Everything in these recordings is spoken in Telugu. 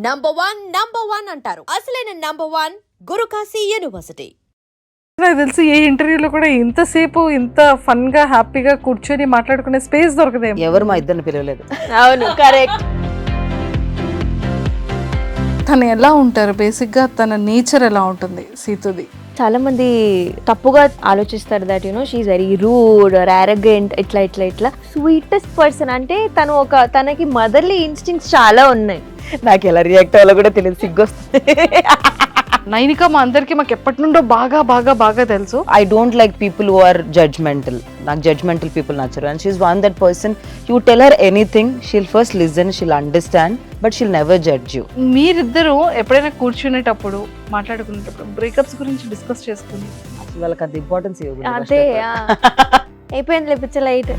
నంబర్ వన్ అంటారు. అసలైన నంబర్ 1 గురుకాశీ యూనివర్సిటీ. నాకు తెలిసి ఏ ఇంటర్వ్యూలో కూడా ఇంతసేపు ఇంత ఫన్ గా హ్యాపీగా కూర్చొని మాట్లాడుకునే స్పేస్ దొరకదేమో. ఎవరు మా ఇద్దరిని పిలవలేదు. అవును, కరెక్ట్. తను ఎలా ఉంటారు, బేసిక్ గా తన నేచర్ ఎలా ఉంటుంది సీతుది? చాలా మంది తప్పుగా ఆలోచిస్తారు that she's very rude or arrogant, ఇట్లా స్వీటెస్ట్ పర్సన్. అంటే తనకి మదర్లీ ఇన్స్టింక్ట్స్ చాలా ఉన్నాయి. నాకు ఎలా రియాక్ట్ అవ్వాలో కూడా తెలియదు, సిగ్గొస్తుంది. నైనిక మా అందరికి మాకు ఎప్పటి నుండో బాగా బాగా బాగా తెలుసు. I don't like people who are judgmental. నాకు జడ్జ్మెంటల్ పీపుల్ నచ్చరు. And she's one that person, you tell her anything, she'll first listen, she'll understand, but she'll never judge you. మీరిద్దరూ ఎప్పుడైనా కూర్చునేటప్పుడు మాట్లాడుకునేటప్పుడు బ్రేకప్స్ గురించి డిస్కస్ చేసుకుని అసలు వాళ్ళకి అంత ఇంపార్టెన్స్ ఇవ్వదు. అదే అయిపోయింది లేపించే లైట్.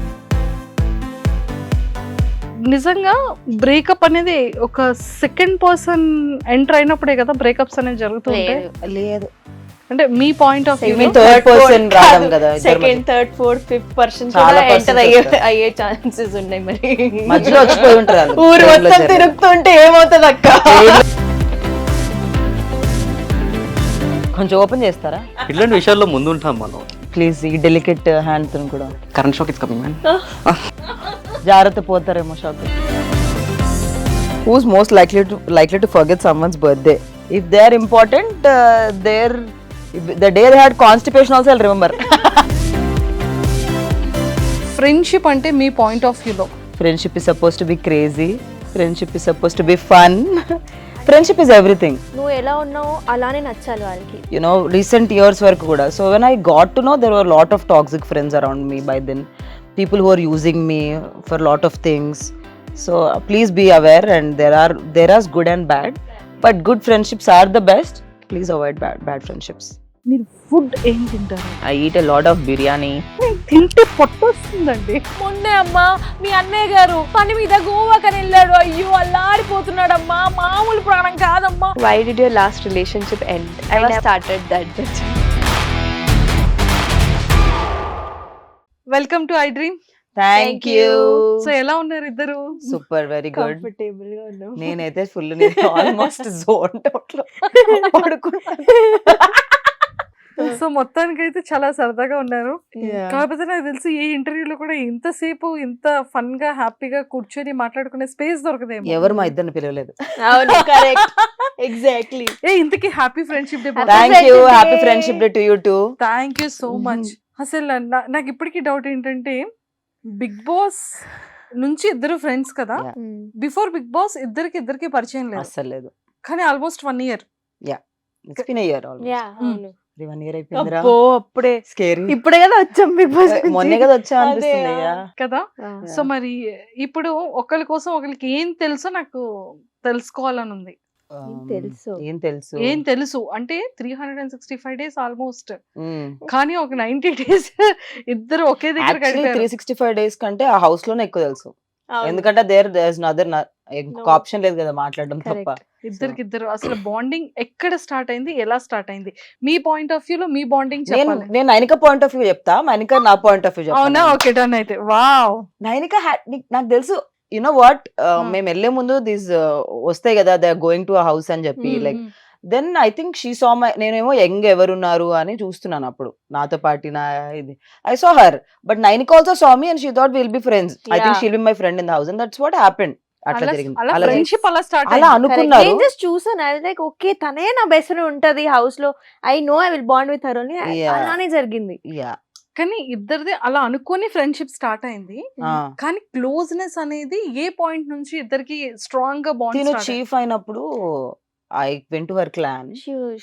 నిజంగా బ్రేకప్ అనేది ఒక సెకండ్ పర్సన్ ఎంటర్ అయినప్పుడే కదా బ్రేకప్స్ అనేది జరుగుతుంటాయి. లేదు అంటే మీ point of view third person రావడం కదా, second, third, fourth, fifth person చాలా ఎంటర్ persons అయ్యే ఛాన్సెస్ ఉన్నాయి. మరి మధ్యలో వచ్చిపోయి ఉంటారు. ఊరు మొత్తం తిరుగుతుంటే ఏమవుతుంది అక్క? కొంచెం ఓపెన్ చేస్తారా ఇట్లాంటి విషయాల్లో ముందు ఉంటాం మనం. ప్లీజ్? ఈ డెలికేట్ హ్యాండ్ తో కూడా current shock is coming man. జాగ్రత్త, పోతారేమో shock. Who's most likely to forget someone's birthday? If they are important, the day they had constipation also I'll remember. Friendship అంటే మీ పాయింట్ ఆఫ్ వ్యూలో Friendship is supposed to be crazy. Friendship is supposed to be fun. Friendship is everything. నువ్వు ఎలా ఉన్నావో అలానే నచ్చాలి వాళ్ళకి. You know, recent years వరకు కూడా. So when I got to know, there were a lot of toxic friends around me by then. People who are using me for a lot of things. So please be aware, and there are good and bad, but good friendships are the best. Please avoid bad friendships. మీరు ఫుడ్ ఏం తింటారు? I eat a lot of biryani. తింటే పొట్ట వస్తుందండి. మొన్నే అమ్మా మీ అన్నయ్య గారు పని మీద గోవాకని వెళ్ళాడు. అయ్యో అల్లాడిపోతున్నాడమ్మా, మామూలు ప్రాణం కాదమ్మా. Why did your last relationship end? I started that. Welcome to I dream. Thank you. So ఎలా ఉన్నారు ఇద్దరు? Super, very good. కంఫర్టబుల్ గా ఉన్నాం. నేనైతే ఫుల్ ఆల్మోస్ట్ జోన్ అవుట్ లో పడుకున్నాను. సో మొత్తానికి అయితే చాలా సరదాగా ఉన్నారు. Yeah. కాకపోతే నాకు తెలిసి ఏ ఇంటర్వ్యూలో కూడా ఇంతసేపు ఇంత ఫన్ గా హ్యాపీగా కూర్చొని మాట్లాడుకునే స్పేస్ దొరకదేమో. ఎవరు మా ఇద్దరిని పిలవలేదు. అవును, కరెక్ట్, ఎగ్జాక్ట్లీ. ఇంతకీ happy friendship day. Thank you. Happy friendship day to you too. Thank you so much. అసలు నాకు ఇప్పటికీ డౌట్ ఏంటంటే, బిగ్ బాస్ నుంచి ఇద్దరు ఫ్రెండ్స్ కదా, బిఫోర్ బిగ్ బాస్ ఇద్దరికి పరిచయం లేదు అస్సలు లేదు. కానీ almost 1 year. It's been a year almost. Yeah, అవును. 1 year అయిపోయిందిరా. అబ్బో, అప్పుడే స్కేరీ. ఇప్పుడే కదా వచ్చాం బిగ్ బాస్. మొన్నే కదా వచ్చా అనిపిస్తుంది. అదే, Yeah. కదా. సో మరి ఇప్పుడు ఒకరి కోసం ఒకరికి ఏం తెలుసో నాకు తెలుసుకోవాలని ఉంది. తెలుసు. ఏం తెలుసు అంటే 365 days ఆల్మోస్ట్, Mm. కానీ ఒక 90 days ఇద్దరు ఒకే దగ్గర Actually, గడిపారు. 365 days కంటే ఆ హౌస్ లోనే ఎక్కువ తెలుసు. ఎందుకంటే there's ఇంకొక ఆప్షన్ లేదు కదా మాట్లాడడం తప్ప. ఇద్దరు అసలు బాండింగ్ ఎక్కడ స్టార్ట్ అయింది, ఎలా స్టార్ట్ అయింది? మీ పాయింట్ ఆఫ్ వ్యూ లో మీ బాండింగ్ చెప్పాలి. నేను నైనిక పాయింట్ ఆఫ్ వ్యూ చెప్తా, నైనిక నా పాయింట్ ఆఫ్ వ్యూ అవునా? చెప్తా. ఓకే, డన్ అయితే. వావ్. నైనిక నాకు తెలుసు. యు నో వాట్, మేము వెళ్లే ముందు దీస్ వస్తాయి కదా, they are going to a house అని చెప్పి, like then I think she saw my, నేనేమో యంగ్ ఎవరున్నారు అని చూస్తున్నాను అప్పుడు నాతో పాటు నా ఇది. I saw her, but Nainika also saw me and she thought will be friends. I think she'll be my friend in the house and that's what happened. అట్లా జరిగింది. అలా ఫ్రెండ్షిప్ అలా స్టార్ట్ అలా అయింది. అనుకున్నారు. నేను జస్ట్ చూసాను, అది లైక్ ఓకే తనే నా బెస్ట్ ఫ్రెండ్ ఉంటది హౌస్ లో, I know I will bond with her only. Yeah. అలానే జరిగింది. యా. కానీ ఇద్దరిది అలా అనుకోని ఫ్రెండ్షిప్ స్టార్ట్ అయింది. కానీ క్లోజ్నెస్ అనేది ఏ పాయింట్ నుంచి ఇద్దరికి స్ట్రాంగ్ గా తిను బాండ్? చీఫ్ అయినప్పుడు I went to her clan.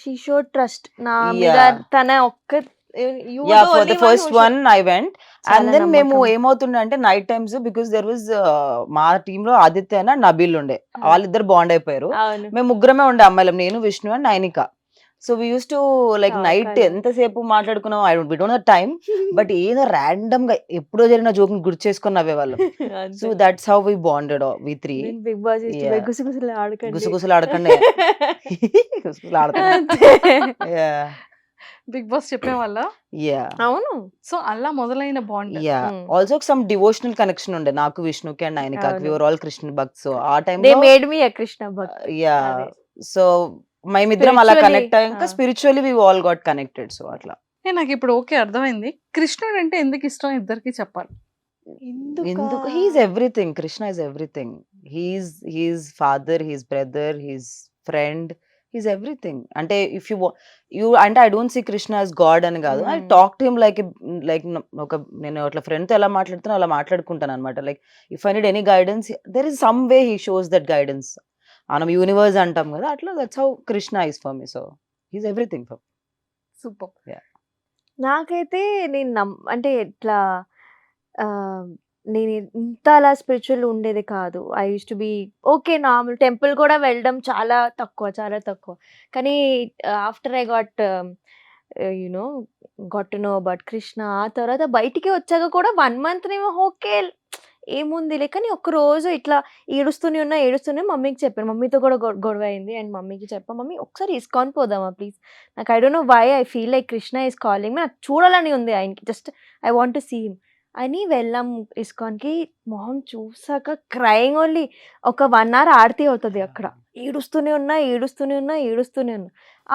She showed trust నా Yeah. మీద. తన ఒక్క for the first one I went. And then మేము ఏమవుతుండే అంటే night times, because there was మా టీమ్ లో ఆదిత్య అండ్ నబీల్ ఉండే, వాళ్ళిద్దరు బాండ్ అయిపోయారు. అవును. మేము ముగ్గురమే ఉండే అమ్మాయిలం, నేను, Vishnu and Nainika. So we use to like Talk night అలా. ఎంతసేపు మాట్లాడుకున్నాం, I don't, we don't know time, but ఏదో ర్యాండమ్ గా ఎప్పుడో జరిగిన జోక్ గుర్తు చేసుకుని నవ్వేవాళ్ళం. So that's how we bonded we three. Bigg Boss Yeah. గుసగుసలు ఆడకండి. గుసగుసలు ఆడకండి. గుసగుసలు ఆడకండి. Yeah. బిగ్ బాస్ చెప్పేవాళ్ళ యా అవును. సో అలా మొదలైన bond. Yeah also some devotional connection ఉండే నాకు విష్ణుకి అండ్ నైనికాకి. అవును. వి were all Krishna bhakt. So uh దే టైంలో made me a Krishna bhakt. Yeah అదే. సో మేమిద్దరం అలా Spiritually, కనెక్ట్ అయ్యాక spiritually we all got connected. So అట్లా నాకు ఇప్పుడు ఓకే అర్థమైంది. కృష్ణుడు అంటే ఎందుకు ఇష్టం ఇద్దరికి చెప్పాలి. ఎందుకు he's everything. Krishna is everything. He's father, he's brother, he's friend, he's everything. అంటే ఇఫ్ యూ అంటే I don't see Krishna as god అని కాదు. I talk to him like ఒక నేను అట్లా ఫ్రెండ్ తో ఎలా మాట్లాడుతానో అలా మాట్లాడుకుంటాను అనమాట. Like if I need any guidance there is some way he shows that guidance. మనం యూనివర్స్ అంటాం కదా, అట్లా that's how Krishna is for me. So he's everything for. Super. నాకైతే నేను అంటే ఇట్లా నేను ఇంత అలా స్పిరిచువల్ ఉండేది కాదు. I use to be okay normal. Temple కూడా వెళ్ళడం చాలా తక్కువ. కానీ after I got to know about Krishna, ఆ తర్వాత బయటికి వచ్చాక కూడా 1 month నేమో ఓకే ఏముందిలే. కానీ ఒక్కరోజు ఇట్లా ఏడుస్తూనే మమ్మీకి చెప్పాను. మమ్మీతో కూడా గొడవ అయింది అండ్ మమ్మీకి చెప్పా, మమ్మీ ఒకసారి ఇస్కాన్ పోదామా ప్లీజ్, నాకు I don't know why I feel like Krishna is calling me, నాకు చూడాలని ఉంది ఆయనకి, just I want to see him అని వెళ్ళాం ఇస్కాన్కి. మొహం చూసాక క్రయింగ్ ఓన్లీ. ఒక 1 hour ఆరతి అవుతుంది అక్కడ. ఏడుస్తూనే ఉన్నా.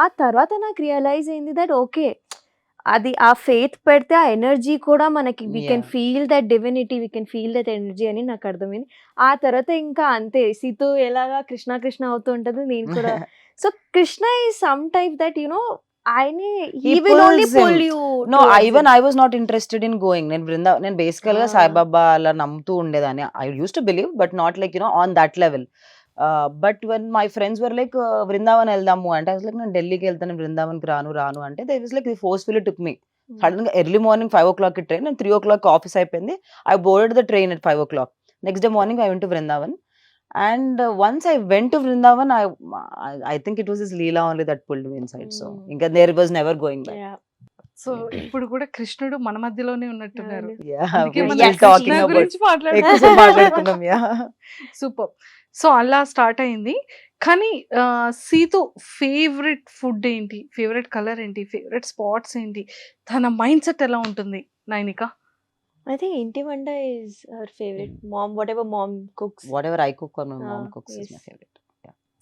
ఆ తర్వాత నాకు రియలైజ్ అయింది దట్ ఓకే, అది ఆ ఫెయిత్ పెడితే ఆ ఎనర్జీ కూడా మనకి we can feel that divinity, we can feel that energy అని నాకు అర్థమైంది. ఆ తర్వాత ఇంకా అంతే, సీతు ఎలాగా కృష్ణ అవుతూ ఉంటది, నేను కూడా. So Krishna is some type that ఆయనే he will only pull you No, towards even him. I was not interested in going. నేను బేసికల్ గా సాయిబాబా అలా నమ్ముతూ ఉండేదాన్ని. I use to believe but not like on that level. But when my friends were like Brindavan వెళ్దాము అంటే, అసలు నేను ఢిల్లీకి వెళ్తాను, బృందావన్కి రాను అంటే they was like forcefully took me. Sudden గా ఎర్లీ మార్నింగ్ 5 o'clock ట్రైన్, నేను 3 o'clock ఆఫీస్ అయిపోయింది. I boarded the train at 5 o'clock. Next day morning I went to Brindavan. And once I went to Vrindavan, I think it was his Leela only that pulled me inside. So, inka there was never going back. Yeah. So ఇప్పుడు కూడా కృష్ణుడు మన మధ్యలోనే ఉన్నట్టున్నారు. Yeah, అందుకే we're మనం still talking కృష్ణ about. గురించి ఎక్కువసేపు మాట్లాడుతున్నాం. Yeah. సూపర్. సో అలా స్టార్ట్ అయింది. కానీ సీతు ఫేవరెట్ ఫుడ్ ఏంటి, ఫేవరెట్ కలర్ ఏంటి, ఫేవరెట్ స్పాట్స్ ఏంటి, తన మైండ్ సెట్ ఎలా ఉంటుంది నైనిక? I think ఇంటి వంట is her favorite. Mom, whatever mom cooks. Whatever I cook or my mom cooks is yes. my favorite.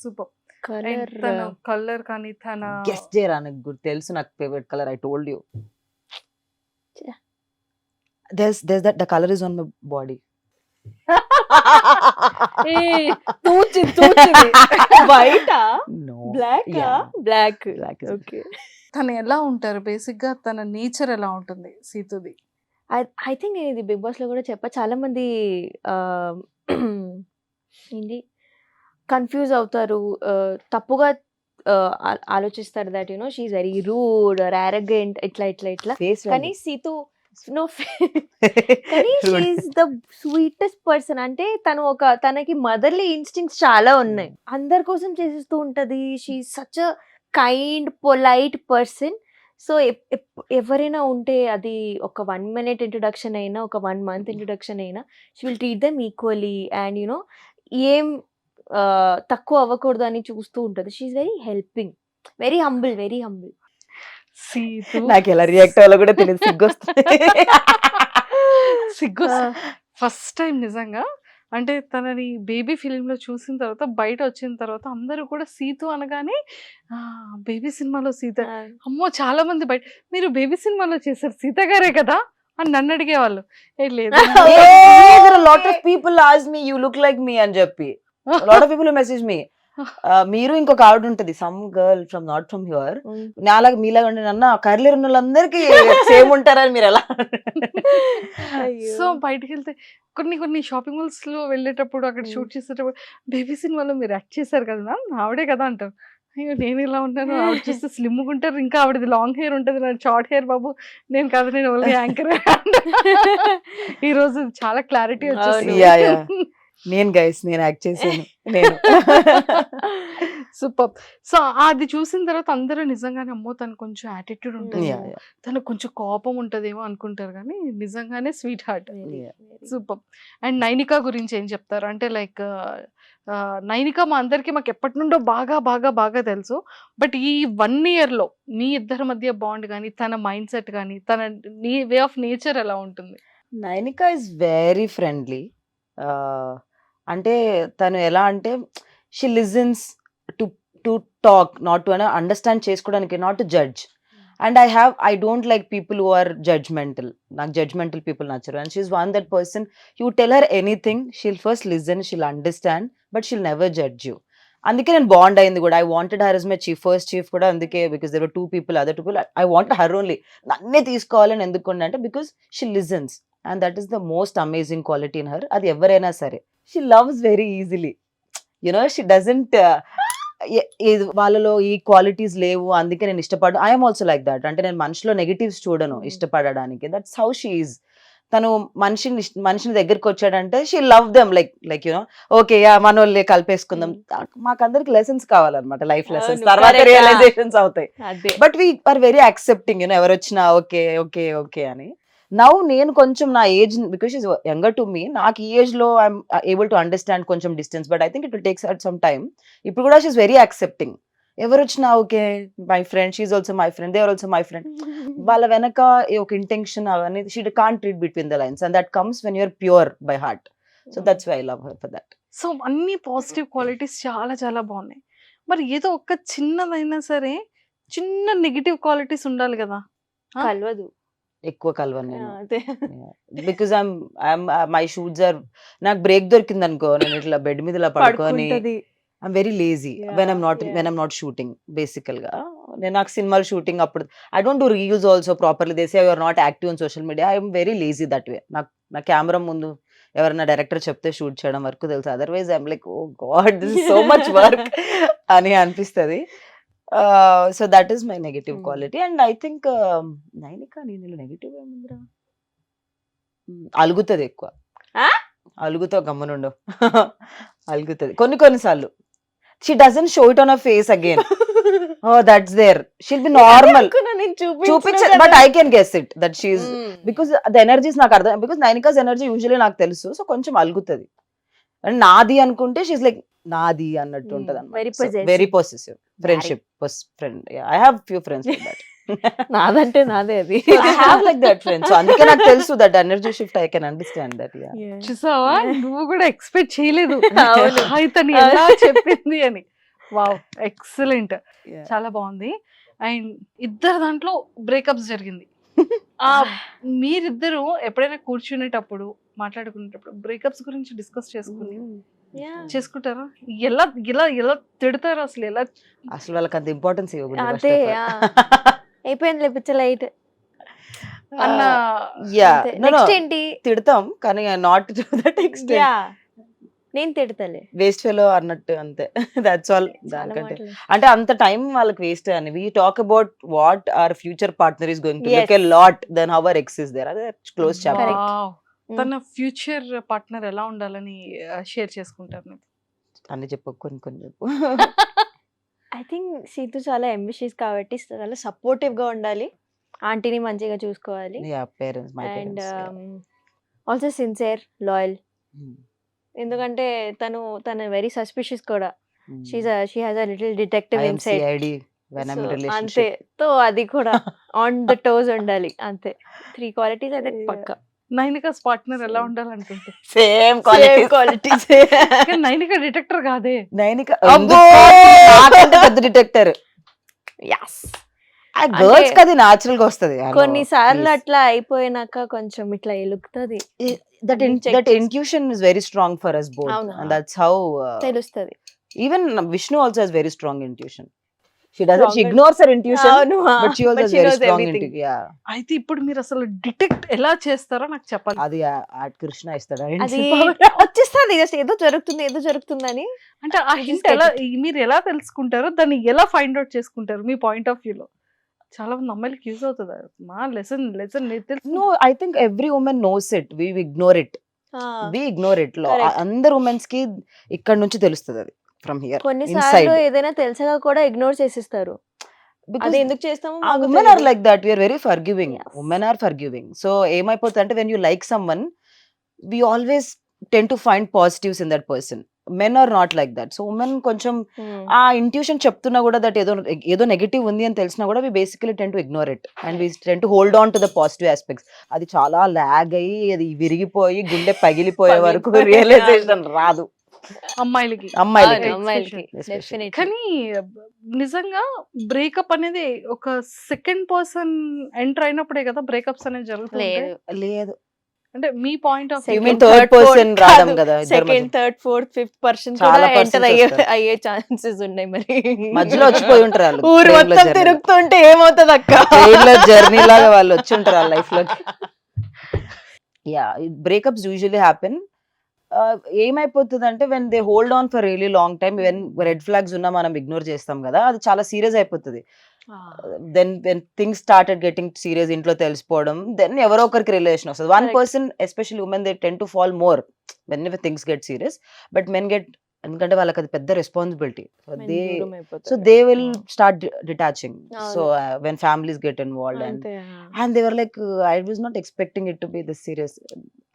Super. Color. తన కలర్ కానీ తన Guess చేయరా, నాకు గుర్తు తెలుసు నాకు favourite colour. I told you. Yeah. There's that the color is on my body. White ఆ? No. Black ఆ? Yeah. Black. Black is Okay. తను ఎలా ఉంటారు, బేసిక్ గా తన నేచర్ ఎలా ఉంటుంది సీతుది? ఐ థింక్ నేను ఇది బిగ్ బాస్ లో కూడా చెప్పా, చాలా మంది ఏంటి కన్ఫ్యూజ్ అవుతారు, తప్పుగా ఆలోచిస్తారు that she's very rude or arrogant ఇట్లా. Face కానీ సీతు నో, కానీ షీఈ్ ద స్వీటెస్ట్ పర్సన్. అంటే తనకి మదర్లీ ఇన్స్టింక్ట్స్ చాలా ఉన్నాయి, అందరి కోసం చేసేస్తూ ఉంటది. She such a kind polite person. So ఎవరైనా ఉంటే అది ఒక 1 minute ఇంట్రొడక్షన్ అయినా, ఒక 1 month ఇంట్రొడక్షన్ అయినా, she will treat them equally and ఏం తక్కువ అవ్వకూడదు అని చూస్తూ ఉంటుంది. She's very helping, very humble. Seethu నాకు ఎలా రియాక్ట్ అవ్వాలో కూడా తెలియదు. సిగ్గు ఫస్ట్ టైం నిజంగా. అంటే తనని బేబీ ఫిలింలో చూసిన తర్వాత, బయట వచ్చిన తర్వాత అందరూ కూడా సీతు అనగానే బేబీ సినిమాలో సీత, అమ్మో చాలా మంది బయట మీరు బేబీ సినిమాలో చేశారు సీత గారే కదా అని నన్ను అడిగేవాళ్ళు. లేదు lot of people ask me you look like me అని చెప్పి. Lot of people message me. మీరు ఇంకొక ఆవిడ ఉంటది, some girl from not from here, నాలాగా మీలాగా ఉండే అన్న కర్లీ ఉన్న వాళ్ళందరికీ సేమ్ ఉంటారని మీరు ఎలా? సో బయటకు వెళ్తే కొన్ని షాపింగ్ మాల్స్ లో వెళ్ళేటప్పుడు, అక్కడ షూట్ చేసేటప్పుడు, బేబీ సినిమాలో మీరు యాక్ట్ చేశారు కదా మ్యామ్, ఆవిడే కదా అంటారు. అయ్యో నేను ఇలా ఉంటాను, ఆవిడ చూస్తే స్లిమ్ ఉంటారు, ఇంకా ఆవిడది లాంగ్ హెయిర్ ఉంటుంది, నాకు షార్ట్ హెయిర్ బాబు, నేను కాదు, నేను ఓన్లీ యాంకర్. ఈ రోజు చాలా క్లారిటీ వచ్చేసింది. నేను గైస్ నేను యాక్ట్ చేశాను నేను. సూపర్. సో అది చూసిన తర్వాత అందరూ నిజంగానే అమ్మో తను కొంచెం యాటిట్యూడ్ ఉంటుంది, తనకు కొంచెం కోపం ఉంటదేమో అనుకుంటారు, కానీ నిజంగానే sweet heart. Super. And Nainika గురించి ఏం చెప్తారు? అంటే లైక్ నైనిక మా అందరికి మాకు ఎప్పటి నుండో బాగా బాగా బాగా తెలుసు. బట్ ఈ 1 ఇయర్‌లో మీ ఇద్దరి మధ్య బాండ్ గాని, తన మైండ్ సెట్ గాని, తన వే ఆఫ్ నేచర్ ఎలా ఉంటుంది? Nainika is very friendly. అంటే తను ఎలా అంటే she listens to to talk, not to understand చేసుకోవడానికి, not to judge. And I don't like people who are judgmental. నాకు జడ్జ్మెంటల్ పీపుల్ నచ్చరు. And she's one that person, you tell her anything, she'll first listen, she'll understand, but she'll never judge you. అందుకే నేను బాండ్ అయింది కూడా. I wanted her is my first chief కూడా అందుకే, because there were 2 people, other 2 people. I want her only. నన్నే తీసుకోవాలని ఎందుకు అంటే because she listens. And that is the most amazing quality in her. అది ఎవరైనా సరే. She loves very easily. You know she doesn't వాళ్ళలో ఈ క్వాలిటీస్ లేవు అందుకే నేను ఇష్టపడను. I'm also like that. అంటే నేను మనిషిలో నెగిటివ్స్ చూడను ఇష్టపడడానికి. That's how she is. తను మనిషిని దగ్గరికి వచ్చాడంటే she love them like you know okay మన వాళ్ళే కలిపేసుకుందాం. మాకందరికి లెసన్స్ కావాలన్నమాట, లైఫ్ లెసన్స్. అవును, తర్వాత correct. రియలైజేషన్స్ అవుతాయి. అదే but we are very accepting, you know వచ్చినా ఓకే ఓకే ఓకే అని. నౌ నేను కొంచెం నా age, because is younger to me, నాకు ఈ ఏజ్ లో ఐఎమ్ ఏబుల్ టు అండర్స్టాండ్ కొంచెం distance. But I think it will takes at some time. ఇప్పుడు కూడా షీఈస్ వెరీ యాక్సెప్టింగ్. ఎవరు వచ్చినా okay my friend, she's also my friend, they are also my friend. వాళ్ళ వెనక ఒక ఇంటెన్షన్ అవన్నీ she can't read between the lines, and that comes when you're pure by heart. So that's why I love her for that. So అన్ని పాజిటివ్ క్వాలిటీస్ చాలా చాలా బాగున్నాయి. మరి ఏదో ఒక చిన్నదైనా సరే చిన్న నెగిటివ్ క్వాలిటీస్ ఉండాలి కదా? కలవదు. ఎక్కువ కలవను నేను. అదే because I'm my shoots are, నాకు బ్రేక్ దొరికింది అనుకో, నేను ఇట్లా బెడ్ మీద ఇలా పడుకొని పడుకుంటది. I'm very lazy when I'm not shooting. Basical గా నాకు సినిమాలు షూటింగ్ అప్పుడు I don't do reels also properly. They say you are not active on social media. I'm very lazy that way. నాకు నా కెమెరా ముందు ఎవరైనా డైరెక్టర్ చెప్తే షూట్ చేయడం వరకు తెలుసు. Otherwise I'm like oh god this is so much work అని అనిపిస్తుంది. So that is my negative quality. And I think Nainika నేను నెగటివ్ ఏముందిరా, అలుగుతుంది ఎక్కువ. అలుగుతావు గమ్మనుండు. అలుగుతుంది కొన్నిసార్లు. She doesn't show it on her face again. Oh that's there. She'll be normal. చూపించ but I can guess it that she is, because the energies నాకు అర్థం. బికాస్ నైనికాస్ ఎనర్జీ యూజువల్లీ నాకు తెలుసు. సో కొంచెం అలుగుతుంది. అండ్ నాది అనుకుంటే షీఈస్ లైక్ నాది అన్నట్టు ఉంటది అన్నమాట. Very possessive. Friendship friend. I have few friends like that. నాదంటే నాదే అది. I have like that friend. So అందుకే నాకు తెలుసు that energy shift I can understand that. Yeah. చూసావా, నువ్వు కూడా ఎక్స్పెక్ట్ చేయలేదు అవును. తను ఎలా చెప్పింది అని. Wow, excellent. Yeah. చాలా బాగుంది. అండ్ ఇద్దరు దాంట్లో బ్రేకప్స్ జరిగింది. ఆ మీరిద్దరు ఎప్పుడైనా కూర్చునేటప్పుడు మాట్లాడుకునేటప్పుడు బ్రేకప్స్ గురించి డిస్కస్ చేసుకుంటారా? ఎలా ఎలా ఎలా తిడతారు అసలు? ఎలా అసలు వాళ్ళకి అంత ఇంపార్టెన్స్ ఇవ్వకూడదు. అదే అయిపోయింది పిచ్చ లైట్ అన్న నెక్స్ట్ ఏంటి తిడతాం కానీ not to that extent. Yeah నేను తిడతలే వేస్ట్ ఫెలో అన్నట్టు అంతే. That's all. దానికంటే అంటే అంత టైం వాళ్ళకి వేస్ట్ అని. We talk about what our future partner is going to look a lot then how our ex is there. అదే క్లోజ్ చాప్టర్. వావ్. తన ఫ్యూచర్ పార్ట్నర్ ఎలా ఉండాలని షేర్ చేసుకుంటారు? అన్ని చెప్పు, కొన్ని చెప్పు. ఐ థింక్ సీతు చాలా అంబిషియస్ కాబట్టి చాలా సపోర్టివ్ గా ఉండాలి, ఆంటీని మంచిగా చూసుకోవాలి, yeah parents my and parents. Also sincere, loyal. ఎందుకంటే తను వెరీ సస్పిషియస్ కూడా. She has a little detective inside. CID when I'm in అంతే. relationship. తో అది కూడా ఆన్ ద టోస్ ఉండాలి. అంతే 3 క్వాలిటీస్ అయితే పక్కా. నైనికాస్ పార్ట్నర్ ఎలా ఉండాలనుకుంటే? Same qualities. కానీ నైనిక డిటెక్టర్ కాదే. నైనిక అబ్బో! నాకంటే పెద్ద డిటెక్టర్. Yes. ఆ గర్ల్స్ కి అది న్యాచురల్ గా వస్తది. కొన్నిసార్లు అట్లా అయిపోయినాక కొంచెం ఇట్లా ఎలుగుతుంది. that intuition is very strong for us both. అవును. And that's how తెలుస్తుంది. even Vishnu also has very strong intuition. She ignores her intuition, but she also has very strong intuition. Yeah. అయితే ఇప్పుడు మీరు అసలు డిటెక్ట్ ఎలా చేస్తారో నాకు చెప్పాలి. అది ఆ కృష్ణ ఇస్తాడా? అది వచ్చేస్తుంది ఏదో జరుగుతుందని. అంటే ఆ హింట్ ఎలా మీరు ఎలా తెలుసుకుంటారో, దాన్ని ఎలా ఫైండ్ అవుట్ చేసుకుంటారు మీ పాయింట్ ఆఫ్ వ్యూలో? చాలా మంది అమ్మాయిలకి యూజ్ అవుతుంది మా lesson. No, I think every woman knows it. We ignore it. Correct. అందరు ఉమెన్స్ కి ఇక్కడ నుంచి తెలుస్తుంది అది. ఫ్రమ్ హియర్ కొన్నిసార్లు ఏదైనా తెలిసగా కూడా ఇగ్నోర్ చేసిస్తారు. అది ఎందుకు చేస్తామో women are like that. We are very forgiving. Yes. Women are forgiving. So ఏమైపోతుంది అంటే when you like someone, we always tend to find positives in that person. Men are not like that. So women కొంచెం ఆ ఇంట్యూషన్ చెప్తున్నా కూడా దట్ ఏదో నెగిటివ్ ఉంది అని తెలిసినా కూడా we basically tend to ignore it and we tend to hold on to the positive aspects. అది చాలా లాగ్ అయ్యి అది విరిగిపోయి గుండె పగిలిపోయే వరకు రియలైజేషన్ రాదు అమ్మాయిలకి. అమ్మాయిలకి. అమ్మాయిలకి Especially. డెఫినెట్లీ. కానీ నిజంగా బ్రేకప్ అనేది ఒక సెకండ్ పర్సన్ ఎంటర్ అయినప్పుడే కదా బ్రేకప్స్ అనేది జరుగుతుంది. లేదు లేదు, అంటే మీ point of You mean third person రావడం కదా, ఇద్దరి second third fourth fifth person చాలా కూడా persons ఎంటర్ వస్తారు. అయ్యే ఛాన్సెస్ ఉన్నాయి మరి. మధ్యలో వచ్చిపోయి ఉంటారు వాళ్ళు ఊరు మొత్తం తిరుగుతుంటే ఏమవుతుంది అక్క? జర్నీ లాగా వాళ్ళు వచ్చి ఉంటారు వాళ్ళ లైఫ్ లోకి. Yeah, breakups usually happen. ఏమైపోతుంది అంటే when they hold on for really long time, when red flags ఉన్నా మనం ఇగ్నోర్ చేస్తాం కదా, అది చాలా సీరియస్ అయిపోతుంది. Then when things started getting serious, ఇంట్లో తెలిసిపోవడం, దెన్ ఎవరో ఒకరికి రిలేషన్ వస్తుంది. One Correct. Person especially women they tend to fall more whenever things get serious, but men get, ఎందుకంటే వాళ్ళకి అది పెద్ద responsibility. So they will start detaching. So when families get involved and they were like, I was not expecting it to be this serious.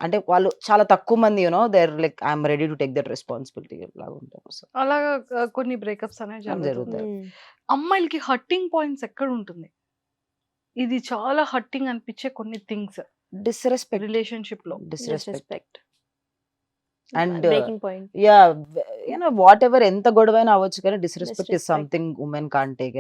అంటే వాళ్ళు చాలా తక్కువ మంది they're like, I'm ready to take that responsibility లాగా ఉంటారు. So అలాగా కొన్ని బ్రేకప్స్ అనేవి జరుగుతాయి. జరుగుతాయి. అమ్మాయిలకి హట్టింగ్ పాయింట్స్ ఎక్కడ ఉంటుంది? ఇది చాలా హట్టింగ్ అనిపించే కొన్ని థింగ్స్ డిస్రెస్పెక్ట్, రిలేషన్షిప్ లో. Disrespect and breaking point. Yeah, whatever ఎంత గొడవైనా అవ్వచ్చు కానీ disrespect is Disrespect. Something women can't take.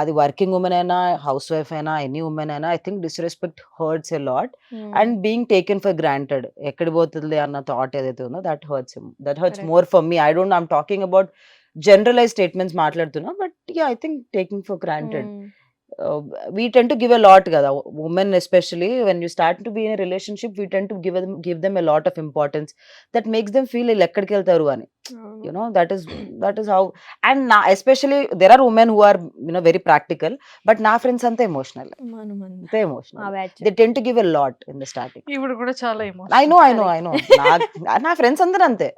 అది వర్కింగ్ ఉమెన్ అయినా, హౌస్ వైఫ్ అయినా, ఎనీ ఉమెన్ అయినా, I think disrespect hurts a lot. And being taken for granted, ఎక్కడ పోతుంది అన్న థాట్ ఏదైతే ఉందో that hurts Correct. More for me. I'm talking about generalise statements మాట్లాడుతున్నా, but yeah, I think taking for granted. We tend to give a lot kada, women especially when you start to be in a relationship, we tend to give them a lot of importance that makes them feel like ekkadiki veltaru ani, that is how. And especially there are women who are very practical, but na friends ante emotional, ante emotional, they tend to give a lot in the starting. ఇప్పుడు కూడా చాలా I know na friends అందరూ అంతే,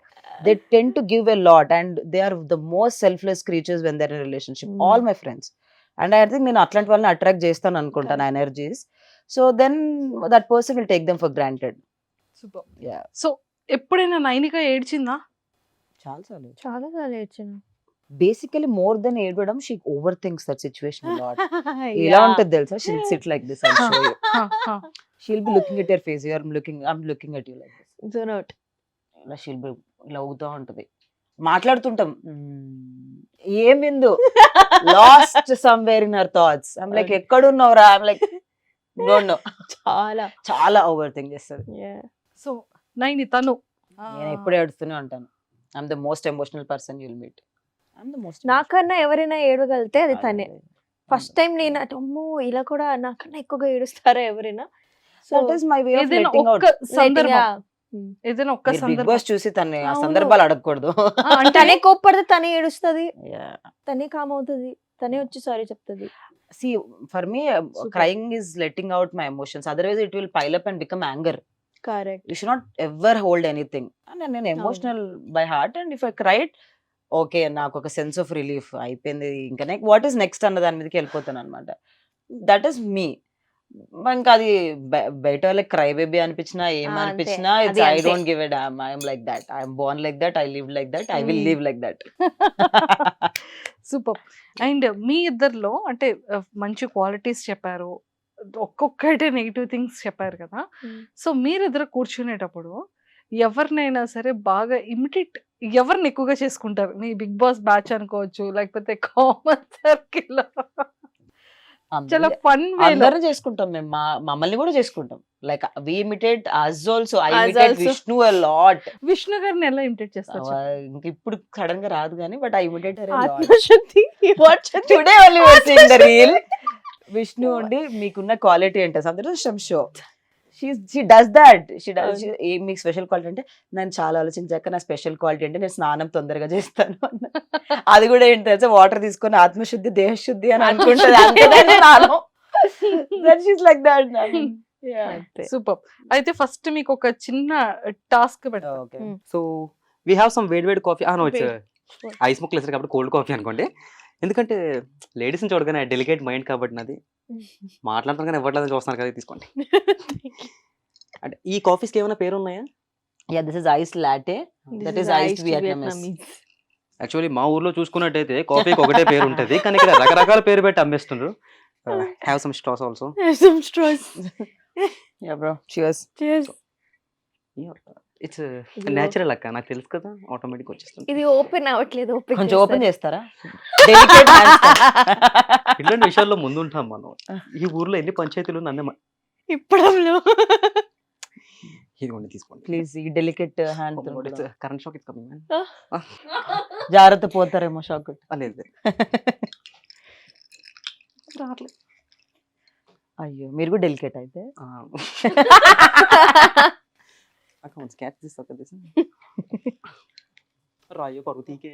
they tend to give a lot and they are the most selfless creatures when they're in a relationship. All my friends, and I think నేను అట్లాంటి వాళ్ళని అట్రాక్ట్ చేస్తాను అనుకుంటాను, energies. So then that person will take them for granted. Super. Yeah. సో ఎప్పుడైనా నైనిక ఏడ్చిందా? చాలాసార్లు. చాలా చాలా ఏడ్చాను. బేసికలీ మోర్ దెన్ ఏడవడం, she over thinks that situation lot. ఎలా ఉంటుంది తెలుసా, she'll sit like this and show you, she'll be looking at your face, you are looking at you like this, zone out. ఇలా షీల్ బి ఇలా ఊగుతూ ఉంటుంది. మాట్లాడుతుంటాం, ఏమిందు lost somewhere in her thoughts. I'm like, ఎక్కడున్నావురా? I'm like, don't know. చాలా ఓవర్ థింక్ చేస్తుంది. సో నైని తను నేను ఎప్పుడు ఏడుస్తూనే ఉంటాను. I'm the most emotional person you'll meet. I'm the most. నాకన్నా ఎవరైనా ఏడవగలితే అది తనే. ఫస్ట్ టైం నేను అమ్మో ఇలా కూడా నాకన్నా ఎక్కువగా ఏడుస్తారా ఎవరైనా? That is my way of ఏదైనా లెట్టింగ్ ఒక్క అవుట్. సందర్భం, ఏదైనా ఒక్క బిగ్ సందర్భం బాస్ చూసి తన్ని ఆ అవును. సందర్భాలు అడగకూడదు. అంటే తనే కోప్పడితే తనే ఏడుస్తుంది, Yeah. తనే కామ్ అవుతుంది, తనే వచ్చి సారీ చెప్తుంది. See, for me, crying is letting out my emotions. Otherwise, it will pile up and become anger. Correct. You should not ever hold anything. And నేను emotional by heart, and if I cried, okay, నాకు ఒక సెన్స్ ఆఫ్ రిలీఫ్ అయిపోయింది, ఇంకా వాట్ ఈస్ నెక్స్ట్ అన్న దాని మీదకి వెళ్ళిపోతాను అనమాట. That is me. ఇంకా అది బయట వాళ్ళకి క్రై బేబీ అనిపించినా ఏమనిపించినా, it's I don't give a damn. I'm like that, I'm born like that, I live like that, I will live like that. Super. And మీ ఇద్దరిలో అంటే మంచి క్వాలిటీస్ చెప్పారు, ఒక్కొక్కటి నెగిటివ్ థింగ్స్ చెప్పారు కదా. సో మీరిద్దరు కూర్చునేటప్పుడు ఎవరినైనా సరే బాగా ఇమిటేట్ ఎవరిని ఎక్కువగా చేసుకుంటారు? మీ బిగ్ బాస్ బ్యాచ్ అనుకోవచ్చు, లేకపోతే కామన్ సర్కిల్, చాలా ఫన్ వేలో. అందరం చేసుకుంటాం మేము, మమ్మల్ని కూడా చేసుకుంటాం. Like we imitate us also. I Us imitate also. Vishnu a lot. Vishnu గారిని ఎలా ఇమిటేట్ చేస్తారు? ఇంక ఇప్పుడు సడన్ గా రాదు కానీ, but I imitate her a lot. ఆత్మశక్తి. Today only we are seeing the reel. Vishnu ఉండి మీకున్న క్వాలిటీ అంటే సందర్భం show, she does that. She does. మీకు స్పెషల్ క్వాలిటీ అంటే, నేను చాలా ఆలోచించాక నా స్పెషల్ క్వాలిటీ అంటే నేను స్నానం తొందరగా చేస్తాను అన్న. అది కూడా ఏంటి తెలుసా, వాటర్ తీసుకొని ఆత్మశుద్ధి దేహశుద్ధి అని అనుకుంటుంది. అంతే స్నానం. She's like that. సూపర్. అయితే ఫస్ట్ మీకు ఒక చిన్న టాస్క్ పెడతా. Okay. So we have some వేడి coffee. No, it's Wait. Ice ముక్కలు వేసారు కాబట్టి కోల్డ్ కాఫీ అనుకోండి. ఎందుకంటే లేడీస్ని చూడగానే డెలికేట్ మైండ్ కాబట్టి నాది, మాట్లాడతాను కానీ ఎవరిలేదని చూస్తున్నారు కదా, తీసుకోండి. అంటే ఈ కాఫీస్కి ఏమైనా పేరు ఉన్నాయా? Yeah, this is iced latte. That is iced Vietnamese. Actually మా ఊర్లో చూసుకున్నట్టయితే కాఫీకి ఒకటే పేరు ఉంటది, కానీ ఇక్కడ రకరకాల పేరు పెట్టి అమ్మేస్తుండ్రు. Have some straws also. Some straws. Yeah, bro. Cheers. Cheers. It's natural అక్క, నాకు తెలుసు కదా, ఆటోమేటిక్ వచ్చేస్తుంది. ఇది ఓపెన్ అవ్వట్లేదు. కొంచెం ఓపెన్ చేస్తారా? Delicate hands. ఇట్లాంటి విషయాల్లో ముందుంటాం మనం. ఈ ఊర్లో ఎన్ని పంచాయతీలు నన్నే ఇప్పడంలో ఇదిగోండి తీసుకోండి. ప్లీజ్ ఈ delicate hand current shock is coming man. జాగ్రత్త పోతారేమో షాక్. లేదు రావట్లేదు. అయ్యో మీరు కూడా డెలికేట్ అయితే. అక్క వన్స్ క్యాచ్ దిస్ అక్క దిస్. రాయో పరుతీకే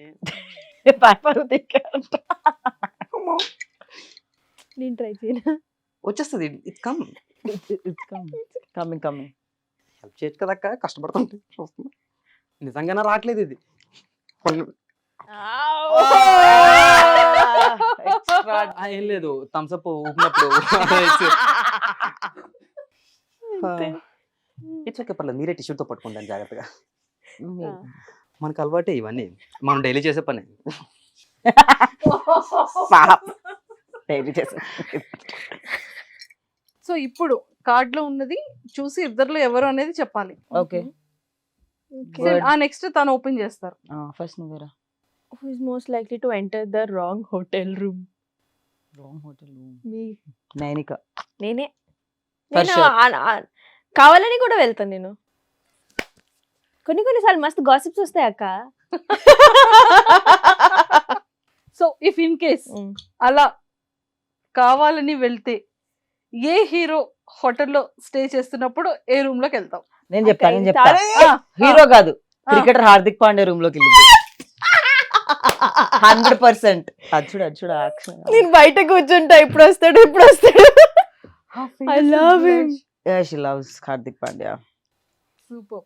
నేను ట్రై చేయనా? వచ్చేస్తుంది. It come. కమింగ్ హెల్ప్ చేయొచ్చు కదా అక్క, కష్టపడుతుంటే చూస్తున్నా. నిజంగానే రావట్లేదు ఇది. ఏం లేదు, థమ్స్అప్ ఊపినప్పుడు ఇట్స్ ఓకే, పర్లేదు. మీరే టిష్యూతో పట్టుకుంటాను జాగ్రత్తగా. మనకు అలవాటే ఇవన్నీ, మనం డైలీ చేసే పని. సో ఇప్పుడు కార్డ్ లో ఉన్నది చూసి ఇద్దరులో ఎవరు అనేది చెప్పాలి. ఓకే ఆ నెక్స్ట్ తను ఓపెన్ చేస్తారు. ఫస్ట్ నువ్వేరా. Who is most likely to enter the wrong hotel room? Wrong hotel room. Me. Nainika. నేనే. For నేను sure. కావాలని కూడా వెళ్తాను నేను. కొన్నిసార్లు మస్తు గాసిప్స్ వస్తాయి అక్క. సో ఇఫ్ ఇన్ కేస్ అలా కావాలని వెళ్తే ఏ హీరో హోటల్లో స్టే చేస్తున్నప్పుడు ఏ రూమ్ లోకి వెళ్తాం? నేను చెప్తా. హీరో కాదు, క్రికెటర్ హార్దిక్ పాండే రూమ్ లోకి వెళ్ళింది 100%. అచ్చుడు యాక్షన్. నేను బయట కూర్చుంటా, ఇప్పుడు వస్తాడు. I love him. Yeah, she loves Hardik Pandya. Super.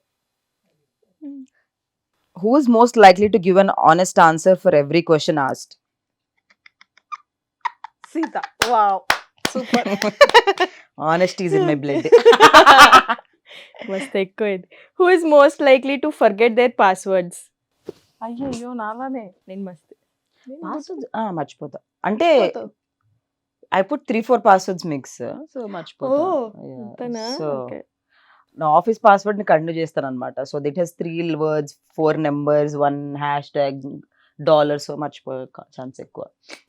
Who is most likely to give an honest answer for every question asked? Sita. Wow super. Honesty is in my blood. మస్తు ఎక్కువైంది. Who is most likely to forget their passwords? అయ్యో నాలానే. నేను మస్తు Passwords మర్చిపోతా. అంటే I put 3-4 passwords mix, so మర్చిపోతా. అంతనా? So Okay. నా ఆఫీస్ పాస్వర్డ్ ని కంటిన్యూ చేస్తాను అనమాట. So that has 3 words, 4 numbers, 1 hashtag $, so మర్చిపోయే ఛాన్స్ ఎక్కువ.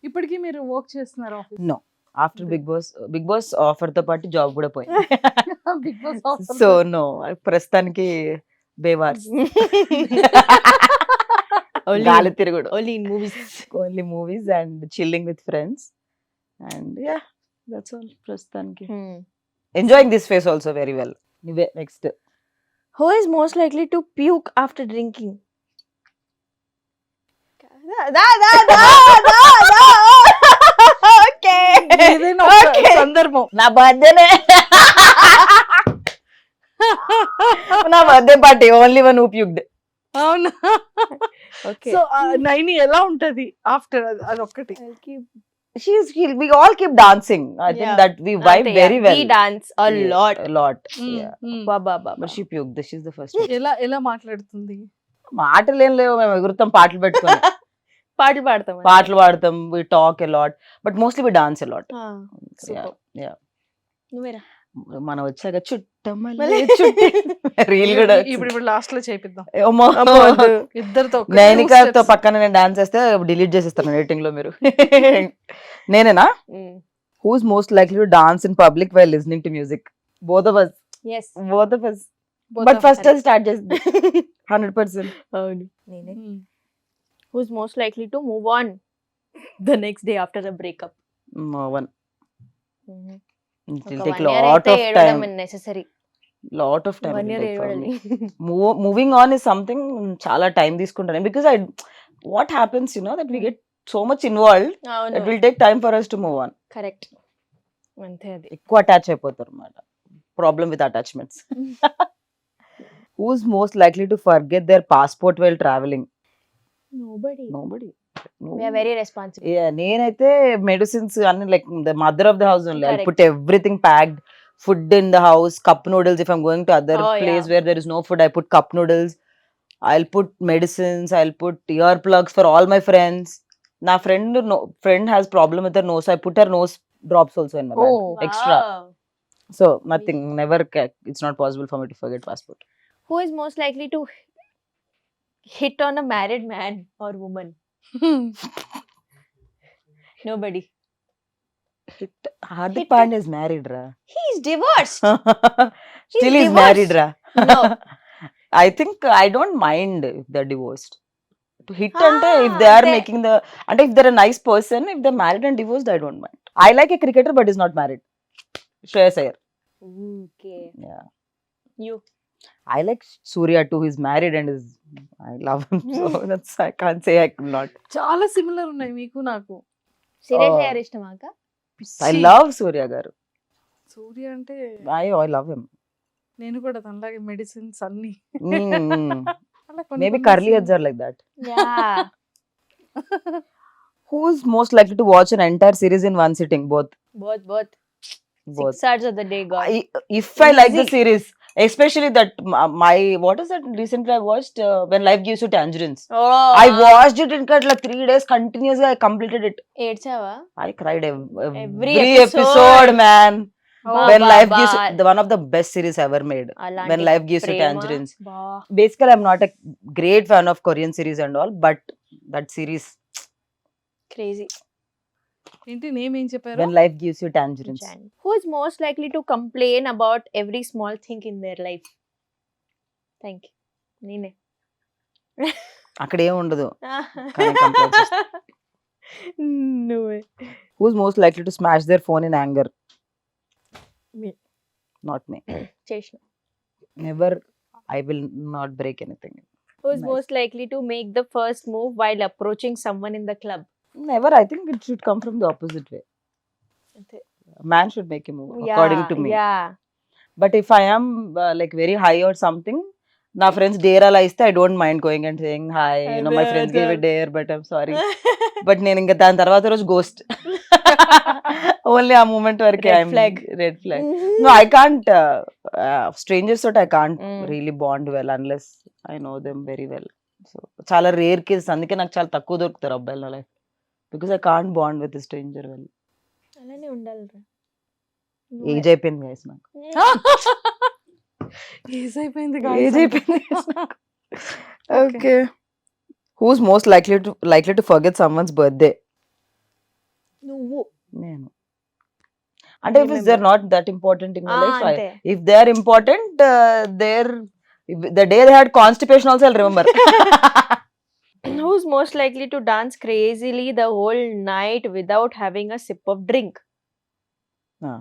ఇప్పటికీ మీరు వర్క్ చేస్తున్నారు office? No, after Bigg Boss offer తో పాటు జాబ్ కూడా పోయింది. బిగ్ బాస్ సో నో, ప్రస్తుతానికి బేవార్స్. గాలి తిరుగుడు. Only in movies. Only movies and chilling with friends and yeah that's all ప్రస్తుతానికి. Enjoying this phase also very well. నువ్వే next. Who is most likely to puke after drinking? Okay. ఏదైనా ఒక సందర్భం. నా బర్త్డేనే. నా బర్త్డే పార్టీ ఓన్లీ వన్ ఊప్యుక్డ్. అవునా? Okay. సో నైని ఎలా ఉంటది ఆఫ్టర్ అది ఒక్కటి? We all keep dancing. I think Yeah. that we vibe Ante, very yeah. well. We dance a lot. A lot. Mm, Yeah. mm. Baba. But she puked. She's the first one. ఎలా మాట్లాడుతుంది? మాటలు ఏం లేవు, మేము ఎగురుతాం పాటలు పెట్టుకొని. పాటలు పాడతాం. పాటలు పాడతాం. We talk a lot. But mostly we dance a lot. Super. Yeah. నువ్వేరా? మనం వచ్చాక చుట్టమల్లే మళ్ళీ చుట్టి రీల్ కూడా ఇప్పుడు లాస్ట్ లో చేపిద్దాం వచ్చింది. ఇద్దరితో. నైనికాతో పక్కన నేను డాన్స్ చేస్తే డిలీట్ చేసేస్తాను ఎడిటింగ్ లో మీరు. నేనేనా? Who's most likely to dance in public while listening to music? Both of us. Yes. Both of us. But first I'll start just 100%. అవును నేనే. Who's most likely to move on the next day after a breakup? One. It will ఒక take 1 year lot అయితే of ఏడవడం time. necessary. Lot of time. 1 it will year take for ఏడవాలి. me. Moving on is something చాలా time తీసుకుంటాను because what happens, that we get so much involved, it అవును will take time for us to move on. Correct. అంతే అది. ఎక్కువ అటాచ్ అయిపోతారు అన్నమాట. Problem with attachments. Who's most likely to forget their passport while traveling? Nobody. We are very responsible. నేనైతే మెడిసిన్స్ అన్ని like the mother of the house only. I Correct. Put everything packed food in the house, cup noodles. If I'm going to other Oh, place yeah. where there is no food, I put cup noodles. I'll put medicines, I'll put earplugs for all my friends. Na friend has problem with her nose, so I put her nose drops also in my bag. Oh. Extra. Wow. So nothing, never, it's not possible for me to forget passport. Who is most likely to hit on a married man or woman? Nobody. Hardik Hit- Pandya is married, ra. He is divorced. Still He's is married, ra. No. I think I don't mind if they're divorced. To hit ante, if they Ah, are they- making the, and if they're a nice person, if they're married and divorced, I don't mind. I like a cricketer, but he's not married. Shreyas Iyer. Okay. Yeah. You. I like Surya too. He's married and is, I love him. So that's, I can't say I could not. చాలా సిమిలర్ ఉన్నాయి మీకు నాకు. Seriously, Oh. యారు ఇష్టమాక? I love Surya garu. సూర్య అంటే I love him. నేను కూడా తనలాగే మెడిసిన్స్ అన్ని. Mm. అలా కొన్ని Maybe కొన్ని curly sim- heads are like that. Yeah. Who's most likely to watch an entire series in one sitting? Both. Both. Both. 6 hours of the day gone. If I like the Easy. series, especially that my what is that recently I watched When Life Gives You Tangerines. Oh. I watched it in like 3 days continuously. I completed it. ఏడ్చావా? I cried Every episode, episode. man. Oh, When Baba, Life Gives baba. the one of the best series ever made. అలాంటి When Life Gives You Prema, Tangerines. బా. Basically, I'm not a great fan of Korean series and all, but that series, Crazy. ఏంటి నేమ్ ఏం చెప్పారు? When Life Gives You Tangerines. Who is most likely to complain about every small thing in their life? Thank you. నేనే. అక్కడ ఏం ఉండదు. కానీ complain No way. Who's most likely to smash their phone in anger? Me. Not me. చేసిన. Never. I will not break anything. Who is Nice. most likely to make the first move while approaching someone in the club? Never. I think it should come from the opposite way. అంతే. A man should make a move, according to me. Yeah. But if I am like very high or something, నా friends dare అలా ఇస్తే I don't mind going and saying hi. You know, my friends gave a dare, but I'm sorry. But నేను ఇంకా దాని తర్వాత రోజు గోస్ట్. ఓన్లీ ఆ మూమెంట్ వరకే. Red flag. Red flag. No, I can't. Strangers తోటి I can't Mm. really bond well unless I know them very well. So చాలా రేర్ కేసెస్. అందుకే నాకు చాలా తక్కువ దొరుకుతారు అబ్బాయిలు నా life. Because I can't bond with a stranger well. అలానే ఉండాలి. ఏజ్ అయిపోయింది guys నాకు. ఏజ్ అయిపోయింది ఏజ్ అయిపోయింది guys నాకు. Okay. Who's most likely to forget someone's birthday? నువ్వు. నేను. అంటే if they're not that important in my life, అంతే. if they are important, the day they had constipation also I'll remember. Who's most likely to dance crazily the whole night without having a sip of drink? Ah,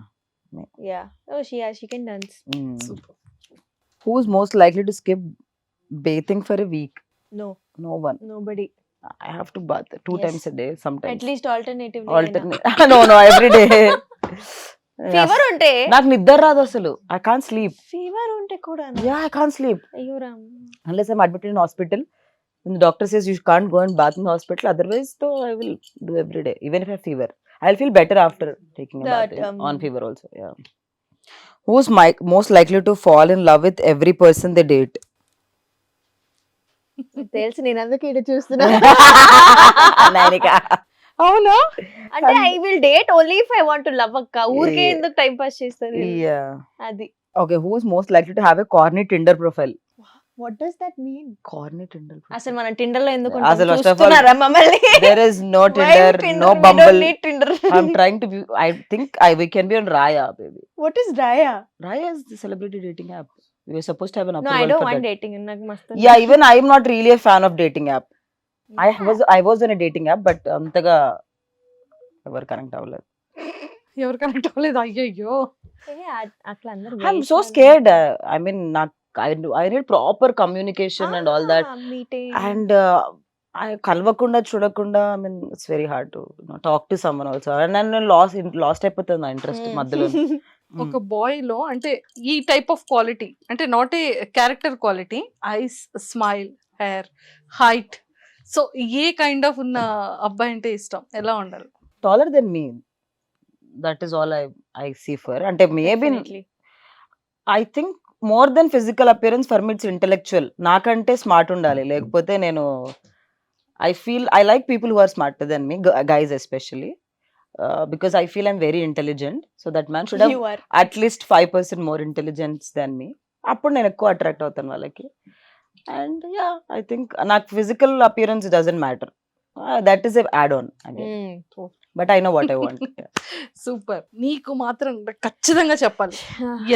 Yeah. Oh, she can dance. Super. Who's most likely to skip bathing for a week? No, No one. nobody. I have to bath 2 Yes. times a day sometimes. At least alternatively. Alternate. No, every day. Fever ఉంటే నాకు నిద్ర రాదు అసలు. I can't sleep. ఫీవర్ ఉంటే కూడా Yeah, I can't sleep అయ్యో Ram. unless I'm admitted in hospital. When the doctor says you can't go and bath in the hospital, otherwise though I will do every day, even if I have fever. I'll feel better after taking a bath on fever also. Yeah. Who's most likely to fall in love with every person they date? తెలుసు, నేను అందుకే ఇక్కడ చూస్తున్నా. Nanika. అవునా? అంటే I will date only if I want to love అక్క. ఊరికే ఎందుకు టైం పాస్ చేస్తారు Yeah. అది. Okay, who's most likely to have a corny Tinder profile? What does that mean? Corny Tinder profile. అసలు మనం టిండర్ లో ఎందుకు అసలు first of all, చూస్తున్నారా మమ్మల్ని? There is no Why Tinder, no We Bumble. don't need Tinder. I'm trying to be. I think we can be on Raya, baby. What is Raya? Raya is the celebrity dating app. We were supposed to have an No, approval I don't for want that. dating. నాకు మస్తు. Yeah, even I'm not really a fan of dating app. I was on a dating app, but అంతగా ఎవరు కనెక్ట్ అవ్వలేదు. ఎవరు కనెక్ట్ అవ్వలేదు? అయ్యయ్యో. అట్లా అందరూ I'm so scared. I mean, I need proper communication and all that. Meeting. And I కలవకుండా చూడకుండా, I mean, it's very hard to talk to someone also. And then lost అయిపోతుంది నా ఇంట్రెస్ట్ మధ్యలో. ఒక బాయ్ లో అంటే ఈ టైప్ ఆఫ్ క్వాలిటీ అంటే not a character quality, eyes, smile, hair, height, so a kind of ఉన్న అబ్బాయి అంటే ఇష్టం? ఎలా ఉండాలి? Taller than me. That is all I see for. అంటే maybe Definitely. I think more than physical appearance for me it's intellectual. నాకంటే స్మార్ట్ ఉండాలి, లేకపోతే నేను I like people who are smarter than me, guys especially, because I feel I'm very intelligent. So that man should You are. At least 5% more intelligence than me. అప్పుడు నేను ఎక్కువ అట్రాక్ట్ అవుతాను వాళ్ళకి. అండ్ యా, ఐ థింక్ నాకు physical appearance doesn't matter, that is add on again, but I know what I want. Super. నీకు మాత్రం ఖచ్చితంగా చెప్పాలి,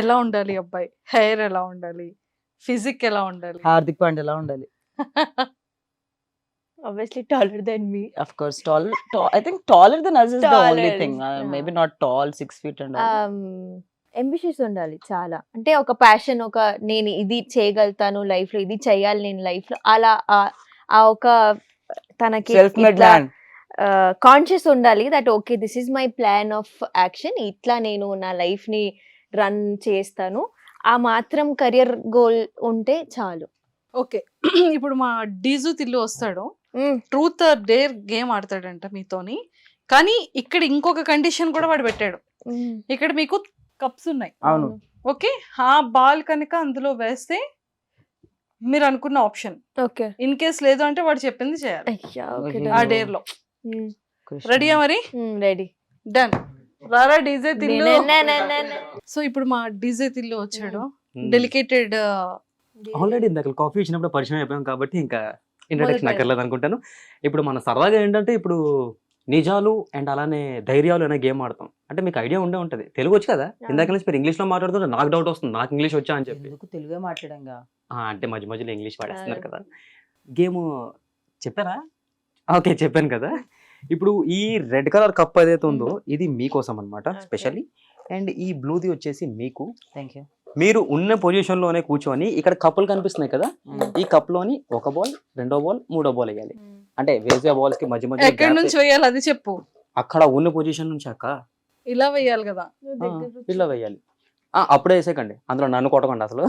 ఎలా ఉండాలి అబ్బాయి, హెయిర్ ఎలా ఉండాలి, ఫిజిక్ ఎలా ఉండాలి? హార్దిక్ పాండ్యా ఎలా ఉండాలి? Obviously taller than me. Of course, tall. I think taller than us is the only Taller, thing. yeah. Maybe not tall, 6 feet and all. Ambitious ఉండాలి చాలా. అంటే ఒక ప్యాషన్, ఒక నేను ఇది చేయగలుగుతాను లైఫ్ లో, ఇది చేయాలి నేను లైఫ్ లో, అలా ఆ ఒక తనకి Self-made man. కాన్షియస్ ఉండాలి that okay this is my plan of action, ఇట్లా నేను నా లైఫ్ ని రన్ చేస్తాను. ఆ మాత్రం కెరియర్ గోల్ ఉంటే చాలు. ఓకే. ఇప్పుడు మా డీజు తిల్లు వస్తాడు, ట్రూత్ ఆర్ డేర్ గేమ్ ఆడతాడంట మీతోని. కానీ ఇక్కడ ఇంకొక కండిషన్ కూడా వాడు పెట్టాడు. ఇక్కడ మీకు కప్స్ ఉన్నాయి, అవును. ఓకే, ఆ బాల్ కనుక అందులో వేస్తే మీరు అనుకున్న ఆప్షన్, ఓకే. ఇన్ కేస్ లేదు అంటే వాడు చెప్పింది చేయాలి అయ్యా, ఓకే Okay. ఆ Oh. డేర్ లో. Krishna. రెడీయా మరి? రెడీ. డన్. రారా డీజే తిల్లు. సో ఇప్పుడు మా డీజే తిల్లు వచ్చాడు, డెలికేటెడ్. ఆల్రెడీ ఇందాక కాఫీ ఇచ్చినప్పుడు పరిచయం అయిపోయాం కాబట్టి ఇంకా ఇంట్రడక్షన్ మొదలు అక్కర్లేదు అనుకుంటాను. ఇప్పుడు మన సరదాగా ఏంటంటే ఇప్పుడు నిజాలు అండ్ అలానే ధైర్యాలు అనే గేమ్ ఆడతాం. అంటే మీకు ఐడియా ఉండే ఉంటుంది, తెలుగు వచ్చు కదా, ఇందాక నుంచి మీరు ఇంగ్లీష్ లో మాట్లాడుతుంటే నాకు డౌట్ వస్తుంది, నాకు ఇంగ్లీష్ వచ్చా అని చెప్పి. ఎందుకు తెలుగే మాట్లాడంగా? అంటే మధ్య మధ్యలో ఇంగ్లీష్ వాడేస్తున్నారు కదా. గేమ్ చెప్పారా? ఓకే, చెప్పాను కదా. ఇప్పుడు ఈ రెడ్ కలర్ కప్ ఏదైతే ఉందో ఇది మీకోసం అన్నమాట స్పెషల్లీ. అండ్ ఈ బ్లూది వచ్చేసి మీకు. Thank you. మీరు ఉన్న పొజిషన్ లోనే కూర్చొని ఇక్కడ కప్పులు కనిపిస్తున్నాయి కదా, ఈ కప్ లోని ఒక బాల్, రెండో బాల్, మూడో బాల్ వేయాలి. అంటే వేసే బాల్స్ కి మధ్య మధ్య ఎక్కడి నుంచి వేయాలి అది చెప్పు. అక్కడ ఉన్న పొజిషన్ నుంచి అక్క ఇలా వేయాలి కదా. ఇలా వేయాలి. అప్పుడే వేసేకండి, అందులో నన్ను కొట్టకండి అసలు,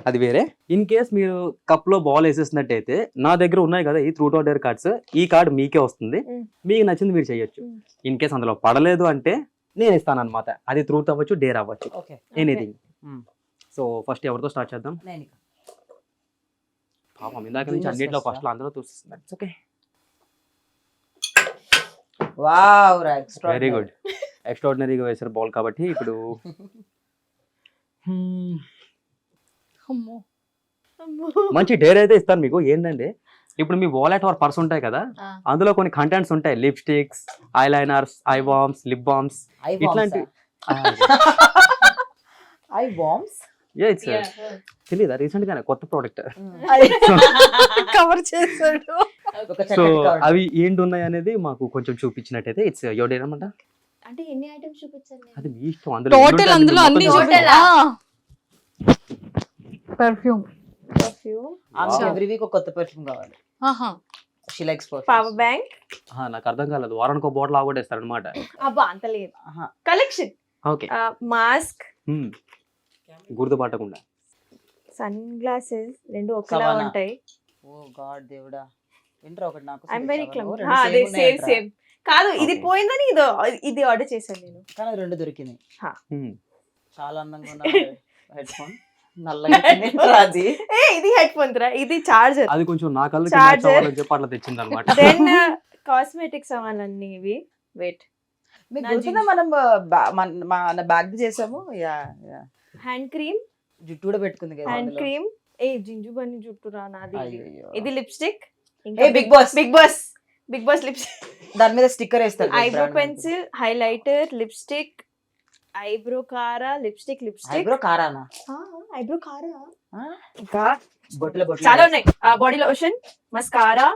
అది వేరే. ఇన్ కేస్ మీరు కప్ లో బాల్ వేసేసినట్టయితే నా దగ్గర ఉన్నాయి కదా ఈ ట్రూత్ ఆర్ డేర్ కార్డ్స్, ఈ కార్డ్ మీకే వస్తుంది, మీకు నచ్చింది మీరు చేయొచ్చు. ఇన్ కేస్ అందులో పడలేదు అంటే నేను ఇస్తాను అనమాట, అది ట్రూత్ అవ్వచ్చు, డేర్ అవ్వచ్చు, ఓకే. ఎనీథింగ్. సో ఫస్ట్ ఎవరితో స్టార్ట్ చేద్దాం? పాపం ఇందాక నుంచి అన్నిట్లో ఫస్ట్ అందరూ చూస్తున్నారు. Okay, wow, very good. ఎక్స్ట్రాడినరీగా వేసారు బాల్ కాబట్టి ఇప్పుడు అమ్మో. మంచి డేర్ అయితే ఇస్తాను మీకు. ఏంటంటే ఇప్పుడు మీ వాలెట్ ఆర్ పర్స్ ఉంటాయి కదా, అందులో కొన్ని కంటెంట్స్ ఉంటాయి, lipsticks, eye liners, eye balms, lip balms, ఇట్లాంటి. Eye bombs. తెలీదా? రీసెంట్ గానే కొత్త ప్రోడక్ట్. కవర్ చేశాడు. సో అవి ఏంటి ఉన్నాయి అనేది మాకు కొంచెం చూపించినట్టయితే ఇట్స్ యోర్ డేర్ అనమాట. అంటే ఎన్ని ఐటమ్స్ చూపించాలి? అది మీ ఇష్టం. అందులో టోటల్ అందులో అన్ని పర్ఫ్యూమ్. ఎవ్రీ వీక్ ఒక కొత్త పర్ఫ్యూమ్ కావాలి. She likes power bank. నాకు అర్థం కాలేదు, వారానికి ఒక బాటిల్ ఆగొట్టేస్తారు అనమాట. అబ్బా అంత లేదు. కలెక్షన్. ఓకే. మాస్క్, గుర్తుపట్టకుండా సన్ గ్లాసెస్ రెండు ఒకలా Savannah. ఉంటాయి. ఓ గాడ్ దేవుడా, ఇంట్రా ఒకటి నాకు. ఐఎమ్ వెరీ సేమ్ సేమ్ కాదు, ఇది Okay. పోయిందని ఇది ఆర్డర్ చేశాను నేను. కానీ రెండు దొరికినాయి. Hmm. చాలా అందంగా ఉన్న హెడ్ ఫోన్, నల్లగా అది. ఇది హెడ్ ఫోన్ రా, ఇది చార్జర్. అది కొంచెం నా కళ్ళకి Charger. match అవ్వాలని చెప్పి అట్లా తెచ్చింది అనమాట. దెన్ కాస్మెటిక్స్ అవన్నీ ఇవి. వెయిట్, మీకు నా గుర్తుందా మనం మన బ్యాగ్ చేసాము? Yeah yeah. హ్యాండ్ క్రీమ్, జుట్టు కూడా పెట్టుకుంది కదా హ్యాండ్ అందులో. క్రీమ్. జింజు బన్ని జుట్టు రా నాది. అయ్యయ్యో. ఇది lipstick. A Bigg Boss, Bigg Boss lipstick. దాని మీద స్టిక్కర్ వేస్తారు. Eyebrow pencil, highlighter, lipstick, eyebrow కారా, లిప్స్టిక్. ఐబ్రో కారానా? ఐబ్రో కారా ఇంకా బొట్ల బొట్ల చాలా ఉన్నాయి. Body lotion, mascara,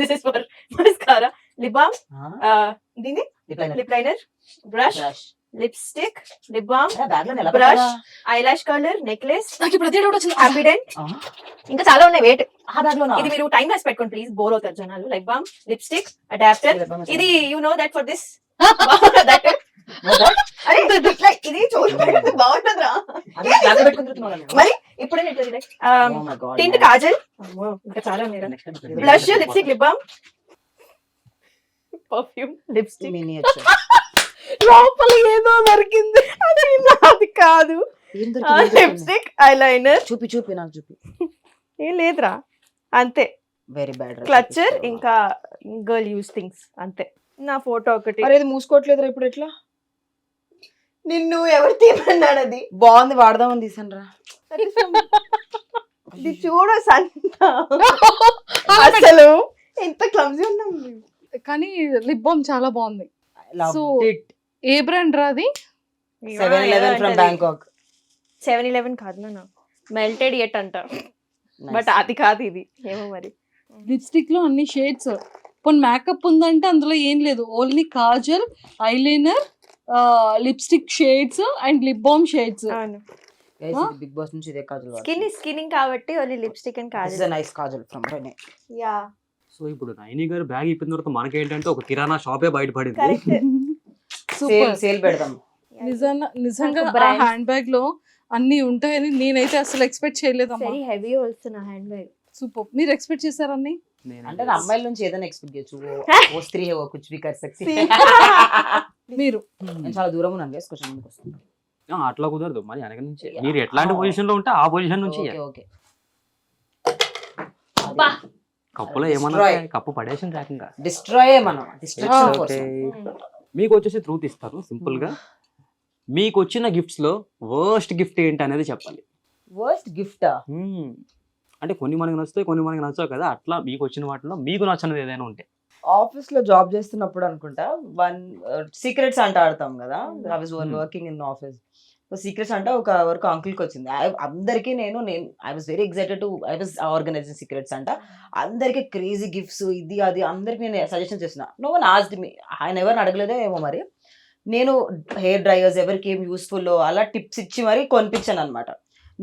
this is for mascara, lip balm, దీని lip liner, brush, lipstick, lip balm, brush, eyelash colour, necklace, నాకు ఇప్పుడు అదే డౌట్ వచ్చింది. హ్యాపీడెంట్. ఇంకా చాలా ఉన్నాయి. వెయిట్, ఆ బ్యాగ్ లో ఇది మీరు టైం వేసి పెట్టుకోండి ప్లీజ్, బోర్ అవుతారు జనాలు. Lip balm, lipstick, adapter. ఇది you know that for this ఇది చూడండి బాగుంటుందిరా. మరి ఇప్పుడే టింట్ కాజల్, ఇంకా చాలా ఉన్నాయి. Blush, lipstick, lip balm, perfume, lipstick, లోపల ఏదో దొరికింది. అది కాదు, లిప్స్టిక్, ఐలైనర్. చూపి నాకు చూపి. ఏం లేదురా, అంతే. వెరీ బ్యాడ్ క్లచర్, ఇంకా గర్ల్ యూస్ థింగ్స్, అంతే. నా ఫోటో ఒకటి. అరే ఇది మూసుకోవట్లేదురా ఇప్పుడు ఎట్లా? నిన్ను ఎవరు తీయమన్నాడు? అది బాగుంది, వాడదామని తీసాను రా. ఇది చూడు సంత, అసలు ఎంత క్లమ్జీ ఉన్నాం. కానీ లిప్ బామ్ చాలా బాగుంది. So, ఏ బ్రాండ్ రాది? 7-Eleven from Bangkok. 7-Eleven కాదు నాన్న, మెల్టెడ్ ఎట్ అంట, బట్ అది కాదు ఇది. ఏమో మరి. లిప్స్టిక్ లో అన్ని షేడ్స్. పోనీ మేకప్ ఉందంటే అందులో ఏం లేదు, only kajal, eyeliner, lipstick shades and lip balm shades. Bigg Boss నుంచి ఇదే కాజల్. స్కిన్నింగ్ కాబట్టి only lipstick and kajal. Nice kajal from Renee. Yeah, so ఇప్పుడు నైని గారు బ్యాగ్ ఇప్పిన తర్వాత మనకేంటంటే ఒక కిరాణా షాపే బయటపడింది. కరెక్ట్. సూపర్. సేల్ పెడదాం. నిజంగా ఒక ఆ brand. హ్యాండ్ బ్యాగ్ లో అన్ని ఉంటాయని నేనైతే అసలు ఎక్స్పెక్ట్ చేయలేదమ్మా. వెరీ హెవీ వస్తున్నా హ్యాండ్ బ్యాగ్. సూపర్. మీరు ఎక్స్పెక్ట్ చేశారని? అంటే నా అమ్మాయిల నుంచి ఏదైనా ఎక్స్పెక్ట్ చేయొచ్చు. ఓ స్త్రీ హే, ఓ కుచ్ భీ కర్ సక్తి. మీరు నేను చాలా దూరం ఉన్నాను గైస్, కొంచెం ముందుకు వస్తాను. అట్లా కుదరదు, మరి వెనక నుంచి మీరు ఎట్లాంటి పొజిషన్ లో ఉంటే ఆ పొజిషన్ నుంచి ఓకే ఓకే. బా. కప్పులో ఏమన్నా Destroy. కప్పు పడేసిన రాకంగా. డిస్ట్రాయ్ మనం, డిస్ట్రక్షన్ ఓకే. మీకు వచ్చేసి ట్రూత్ ఇస్తారు సింపుల్ గా. మీకు వచ్చిన గిఫ్ట్స్ లో వర్స్ట్ గిఫ్ట్ ఏంటి అనేది చెప్పాలి. వర్స్ట్ గిఫ్టా? అంటే కొన్ని మనకి నచ్చుతాయి, కొన్ని మనకి నచ్చవు కదా. అట్లా మీకు వచ్చిన వాటిలో మీకు నచ్చినది ఏదైనా ఉంటే. ఆఫీస్ లో జాబ్ చేస్తున్నప్పుడు అనుకుంటా, సీక్రెట్స్ అంట ఆడతాం కదా. I was working in office. So secrets అంటే ఒక వరకు అంకుల్ కి వచ్చింది. అందరికి నేను I was very excited to I was organising secret Santa. అందరికి క్రేజీ గిఫ్ట్స్ ఇది అది అందరికి నేను సజెషన్ చేసిన. No one asked me. ఆయన ఎవరిని అడగలేదో ఏమో మరి. నేను హెయిర్ డ్రైయర్స్ ఎవరికి ఏం యూస్ఫుల్ అలా టిప్స్ ఇచ్చి మరి కొనిపించాను అనమాట.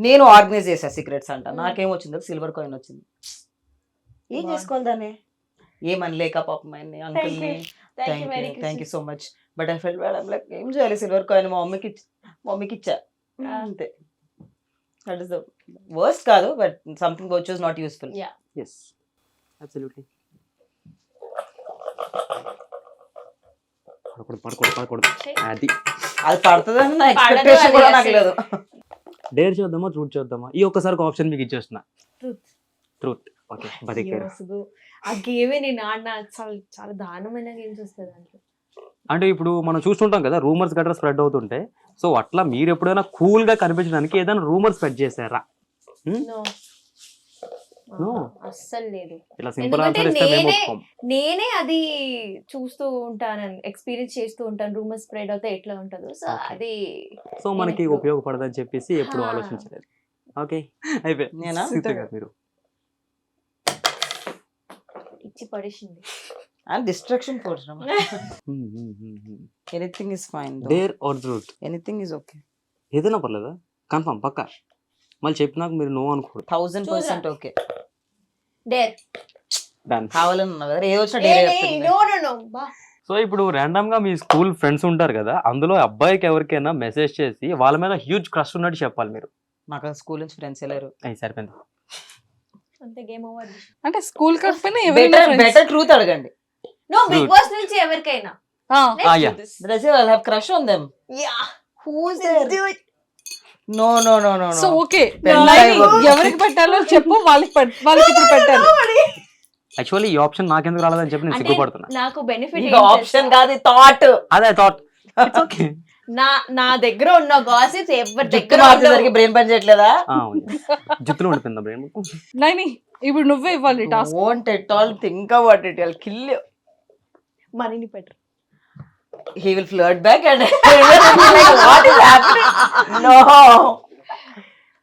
నేను ఆర్గనైజ్ చేసా సీక్రెట్స్ అంట. నాకేం వచ్చిందో సిల్వర్ కాయిన్ వచ్చింది. ఏం చేసుకోవాలి దాన్ని? ఏమనలేక పాపం ఆయన్ని అంకుల్ని. Thank you so much. But I felt bad. Like ఏం చేయాలి, సిల్వర్ కాయిన్ మా మమ్మీకి ఇచ్చా అంతే. దట్ ఇస్ ద వర్స్ట్ కాదు, but something which was not useful. yes absolutely. పడకూడదు అది అది పడుతుందని నా ఎక్స్పెక్టేషన్ కూడా నాకు లేదు. డేర్ చేద్దామా ట్రూత్ చేద్దామా? ఈ ఒక్కసారి ఆప్షన్ మీకు ఇచ్చేస్తున్నా. ట్రూత్. ఓకే, బతికారు. ఆ గేమే నేను ఆడిన చాలా దారుణమైన గేమ్స్ వస్తుంది దాంట్లో. అంటే ఇప్పుడు మనం చూస్తుంటాం కదా, రూమర్స్ గట్రా స్ప్రెడ్ అవుతుంటాయి. సో అట్లా మీరు ఎప్పుడైనా కూల్ గా కనిపించడానికి ఏదైనా రూమర్ స్ప్రెడ్ చేశారా? అస్సలు లేదు. ఇలా సింపుల్ ఆన్సర్ ఇస్తే మేము ఒప్పుకోం. నేనే అది చూస్తూ ఉంటాను, ఎక్స్పీరియన్స్ చేస్తూ ఉంటాను. రూమర్ స్ప్రెడ్ అవుతే ఎట్లా ఉంటుందో. సో అది సో మనకి ఉపయోగపడదని చెప్పేసి ఎప్పుడు ఆలోచించలేదు. ఓకే, అయిపోయి నేనా? మీరు ఇచ్చి పడేసింది. And distraction force. Anything is fine. Dare or truth? Anything is okay. ఏదైనా పర్లేదా? కన్ఫర్మ్ పక్కా? మళ్ళీ చెప్పినాక మీరు నో అనుకోరు. 1000% ఓకే. డేర్. డన్. కావాలని ఉన్నా కదా, ఏదో వచ్చినా డేర్ చెప్తుంది. సో ఇప్పుడు ర్యాండమ్ గా మీ స్కూల్ ఫ్రెండ్స్ ఉంటారు కదా, అందులో అబ్బాయికి ఎవరికైనా మెసేజ్ చేసి వాళ్ళ మీద హ్యూజ్ క్రష్ ఉన్నట్టు చెప్పాలి మీరు. నాకు స్కూల్ నుంచి ఫ్రెండ్స్ లేరు. అయ్యి సరిపోయింది. అంతే, గేమ్ ఓవర్. అంటే స్కూల్ కాకపోయినా ఎవరైనా బెటర్ ట్రూత్ అడగండి. నో, బిగ్ బాస్ నుంచి ఎవరికైనా. yeah. Does you have crush on them? Yeah. Who's there? No. So okay, Pen line drive. ఎవరికి పెట్టాలో చెప్పు, వాళ్ళకి ఇప్పుడు పెట్టాలి. యాక్చువల్లీ ఈ ఆప్షన్ నాకెందుకు రాలేదని చెప్పి నేను అంటే సిగ్గుపడుతున్నా. నాకు బెనిఫిట్ ఇది ఆప్షన్ కాదు, థాట్. అదే థాట్. ఓకే, నా దగ్గర ఉన్న గాసిప్స్ ఎవరి జుట్టు దగ్గర మార్చేసరికి బ్రెయిన్ పని చేయట్లేదా? జుత్తులో ఉండిపోయిందా బ్రెయిన్? లైన్ ఇప్పుడు నువ్వే ఇవ్వాలి task. Won't at all think about it. I'll kill you. మనీని పెట్టరు. He will flirt back and like what is happening? No.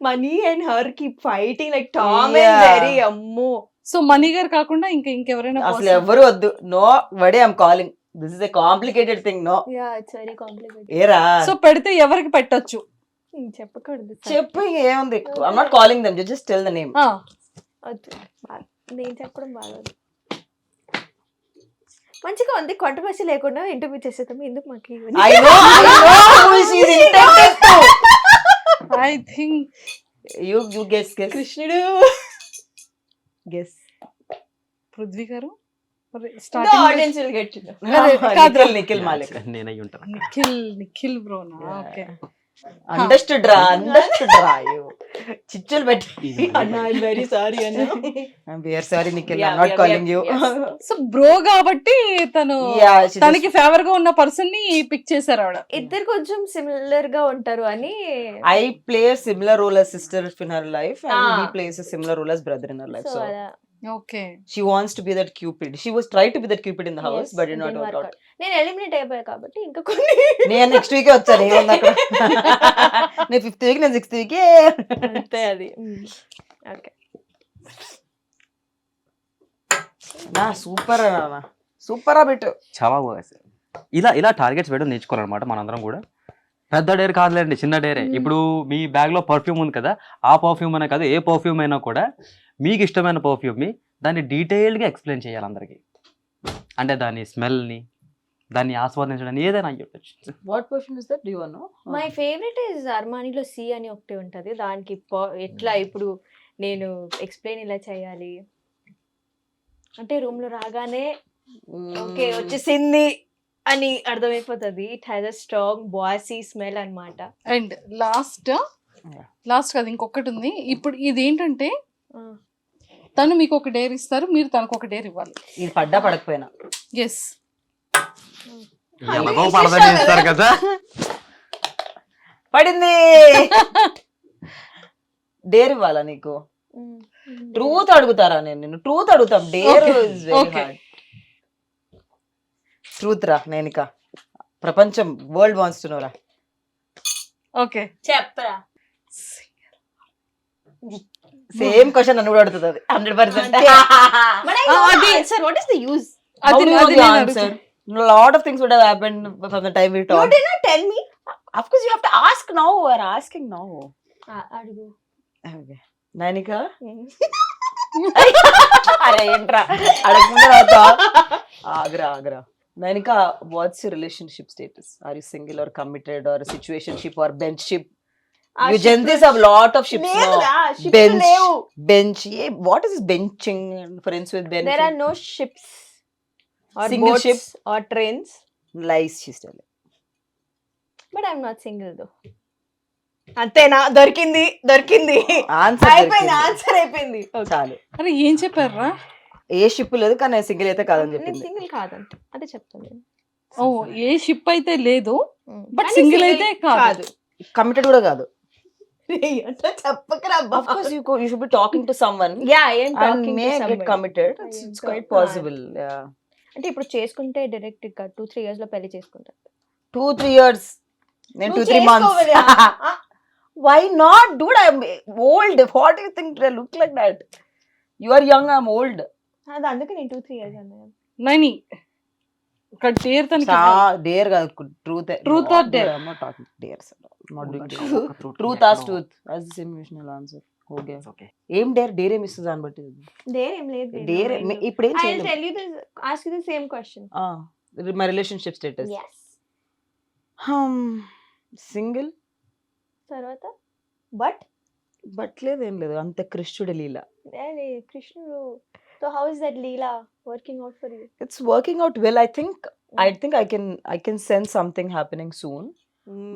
Mani and her keep fighting like Tom and Yeah. Jerry. అమ్మో. సో మనీ గారు కాకుండా ఇంకెవరైనా అసలు ఎవరు వద్దు. నో వడే I'm calling. This is a complicated thing. No. Yeah, it's very complicated. ఏరా సో పెడితే ఎవరికి పెట్టొచ్చు చెప్పకూడదు. చెప్పు, ఏముంది. I'm not calling them, just tell the name. నేను చెప్పడం బాగోదు. మంచిగా ఉంది, కాంట్రవర్సీ లేకుండా ఇంటర్వ్యూ చేసేద్దాం. ఎందుకు మాకు ఇవన్నీ? I know who she is intended to. I think You guess. కృష్ణుడు. Guess. పృథ్వీ గారు. Starting audience will get to know. Nikhil Malik నేనై ఉంటాను. నిఖిల్ బ్రోనా? ఓకే. అండర్స్టూడ్ రా చిచ్చులు పెట్టి అన్నా ఐ వెరీ సారీ అన్నా. Sorry Nikhil, I not calling you. So bro కాబట్టి తను తనకి ఫేవర్ గా ఉన్న పర్సన్ ని పిక్ చేశారు ఆవిడ. ఇద్దరు కొంచెం సిమిలర్ గా ఉంటారు అని. I play a similar role as sister in her life, and he plays a similar role as brother in her life. So So అలా okay. she wants to be that Cupid. She was trying to be that Cupid in the house, Yes, but did it not didn't work work out. out. నేను ఎలిమినేట్ అయిపోయా కాబట్టి ఇంకా కొన్ని నేను నెక్స్ట్ వీకే వచ్చాను, ఏముంది అక్కడ. నేను 5th వీక్, నేను 6th వీకే. అంతే అది. ఓకే. నా సూపర్ అన్న, సూపర్ బిట్. చాలా బాగా వేశారు. ఇలా టార్గెట్స్ వేయడం నేర్చుకోవాలన్నమాట మనందరం కూడా. పెద్ద డేర్ కాదులేండి, చిన్న డేరే. ఇప్పుడు మీ బ్యాగ్ లో పర్ఫ్యూమ్ ఉంది కదా, ఆ పర్ఫ్యూమ్ అనే కాదు, ఏ పర్ఫ్యూమ్ అయినా కూడా మీకు ఇష్టమైన పర్ఫ్యూమ్ ని దాన్ని డీటెయిల్డ్ గా ఎక్స్ప్లెయిన్ చేయాలి అందరికి. అంటే దాని స్మెల్ ని, దాన్ని ఆస్వాదించడానికి ఏదైనా అయ్యొచ్చు. What perfume is that? Do you know? My favourite is అర్మానీలో సి అని ఒకటి ఉంటది. దానికి ఎట్లా ఇప్పుడు నేను ఎక్స్ప్లెయిన్ ఇలా చేయాలి అంటే రూమ్ లో రాగానే ఓకే వచ్చేసింది అని అర్థమైపోతుంది. It has a strong bossy smell అన్నమాట. అండ్ లాస్ట్ కదా ఇంకొకటి ఉంది. ఇప్పుడు ఇది ఏంటంటే తను మీకు ఒక డేర్ ఇస్తారు, మీరు తనకు ఒక డేర్ ఇవ్వాలి. ఇది పడ్డా పడకపోయినా. ఎస్. ఎలాగో పడదని ఇస్తారు కదా. పడింది. డేర్ ఇవ్వాలా నీకు? ట్రూత్ అడుగుతారా? నేను ట్రూత్ అడుగుతాం. Dare is very hard. Truth రా, నేనిక ప్రపంచం వరల్డ్ వాంట్స్ టు నో రా. ఓకే చెప్పరా. సేమ్ క్వశ్చన్ నన్ను కూడా అడుగుతుంది అది 100%. Sir what is the use? How do you know the answer? A lot of things would have happened from the time we You talked. did not tell me. Of course, you have to ask now. We're asking now. అడుగు. Okay. Nanika? అరే ఏంట్రా అడగకుండా Agra. Nanika, what's your relationship status? Are you single or committed or a situationship or benchship? You gents have lot of ships now. Bench. Yeah, what is this benching? Friends with benching. There are no ships or Single boats ship? or trains. Lies, she's telling. But I'm not single though. అంతేనా? దొరికింది Answer అయిపోయింది. ఆన్సర్ అయిపోయింది. చాలు. అరే ఏం చెప్పారా? ఏ షిప్ లేదు కానీ సింగిల్ అయితే కాదని నేను చెప్పింది. సింగిల్ కాదంట అదే చెప్తాను నేను. ఓ ఏ షిప్ అయితే లేదు, బట్ సింగిల్ అయితే కాదు. కమిటెడ్ కూడా కాదు. అట్లా చెప్పకరా. Of course, you should be talking to someone Yeah, I am and talking may to get somebody. committed. I am It's quite talking. possible. Yeah. అంటే ఇప్పుడు చేసుకుంటే డైరెక్ట్ గా 2-3 years లో పెళ్లి చేసుకుంటారు. 2-3 years. నేను నువ్వు 2-3 months. చేసుకోవాలి. Why not, dude? I'm old. What do you think? I look like that. You are young. I'm old. అది అందుకే నేను 2-3 years అన్నాను. నైని ఒక డేర్ తనకి Dare కాదు. Truth. Truth or dare? I'm not talking dares. Not doing Okay. dare. Truth as truth. That's the same emotional answer. Okay. Okay. ఏం డేర్ ఏమి ఇస్తుంది దాన్ని బట్టి. డేర్ ఏం లేదు. డేర్ ఇప్పుడు ఏం I'll చేయలేదు. tell you this, ask you the same question. My relationship status. Yes. Single. తర్వాత బట్ లేదేం లేదు, అంత కృష్ణుడి లీల. కృష్ణుడు. So how is that Leela working out for you? It's working out well. I think I can sense something happening soon.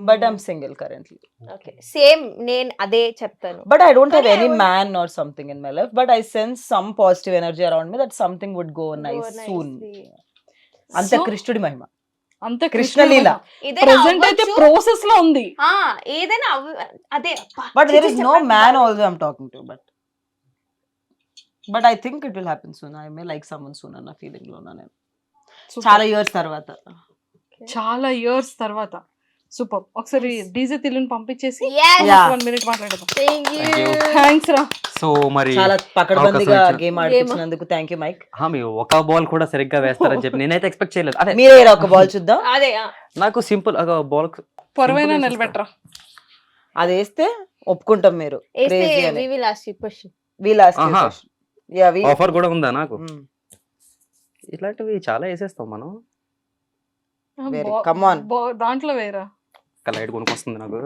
But I'm single currently. Okay same నేను అదే చెప్తాను. But I don't have But any I man or something in my life. But I sense some positive energy around me that something would go nice soon. అంత So- కృష్ణుడి మహిమ. అంత కృష్ణలీల. ప్రెసెంట్ అయితే ప్రాసెస్ లో ఉంది. ఏదైనా అదే. But there is no man also I'm talking to. But I think it will happen soon. I may like someone soon అన్న ఫీలింగ్ లో ఉన్నా నేను. Super. చాలా ఇయర్స్ తర్వాత. చాలా ఇయర్స్ తర్వాత. సూపర్. ఒకసారి డీజే తిల్లుని పంపించేసి Yeah. 1 minute మాట్లాడదాం. Thank you. Thank you. Thanks రా. సో మరి చాలా పకడ్బందీగా అవకాశం గేమ్ ఆడిపించినందుకు థ్యాంక్ యూ మైక్. మీరు ఒక బాల్ కూడా సరిగ్గా వేస్తారని చెప్పి నేనైతే ఎక్స్పెక్ట్ చేయలేదు. అదే మీరే ఒక బాల్ చూద్దాం. అదే నాకు సింపుల్ ఒక బాల్ పొరవైనా నిలబెట్టరా. అది వేస్తే ఒప్పుకుంటాం మీరు. వేస్తే Crazy అని. we will ask you question. We'll ask you a Aha. question. Yeah, we. Offer కూడా ఉందా నాకు? Mm. ఇట్లాంటివి చాలా వేసేస్తాం మనం. Very. Come on. దాంట్లో వేరా. లైట్ కొనుక్కొస్తుంది నాకు.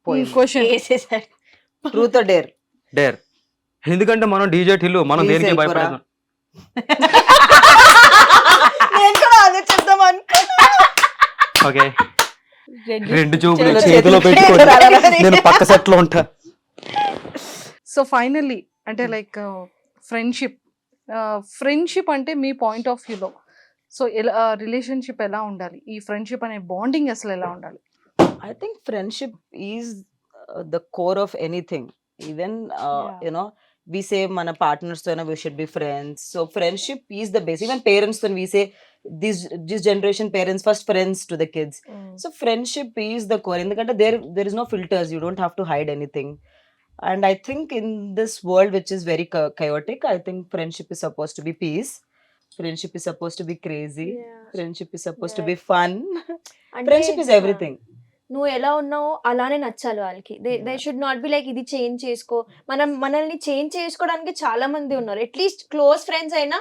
పోయింది. క్వశ్చన్. వేసేసారు. Truth or dare? డేర్. ఎందుకంటే మనం డీజే టిల్లు మనం Please దేనికి వెళ్ళిపోరా. భయపడదు. నేను కూడా ఆలోచిద్దాం అనుకున్నా. ఓకే రెండు చూపులు చేతిలో చేతిలో పెట్టుకొని. పెట్టుకొని నేను పక్క సెట్ లో ఉంటా. సో ఫైనల్లీ అంటే లైక్ ఫ్రెండ్షిప్ అంటే మీ పాయింట్ ఆఫ్ వ్యూలో సో ఎలా రిలేషన్షిప్ ఎలా ఉండాలి, ఈ ఫ్రెండ్షిప్ అనే బాండింగ్ అసలు ఎలా ఉండాలి? I think friendship is the core of anything. Even Yeah. we say mana partners to we should be friends. So friendship is the base. Even parents when we say this generation parents first friends to the kids. So friendship is the core. Endukante there is no filters. You don't have to hide anything. And I think in this world which is very chaotic, I think friendship is supposed to be peace. Friendship is supposed to be crazy. Friendship is supposed to be fun. Friendship is everything. నువ్వు ఎలా ఉన్నావో అలానే నచ్చాలి వాళ్ళకి. They should not be like ఇది చేంజ్ చేసుకో. మనల్ని చేంజ్ చేసుకోవడానికి చాలా మంది ఉన్నారు. అట్లీస్ట్ క్లోజ్ ఫ్రెండ్స్ అయినా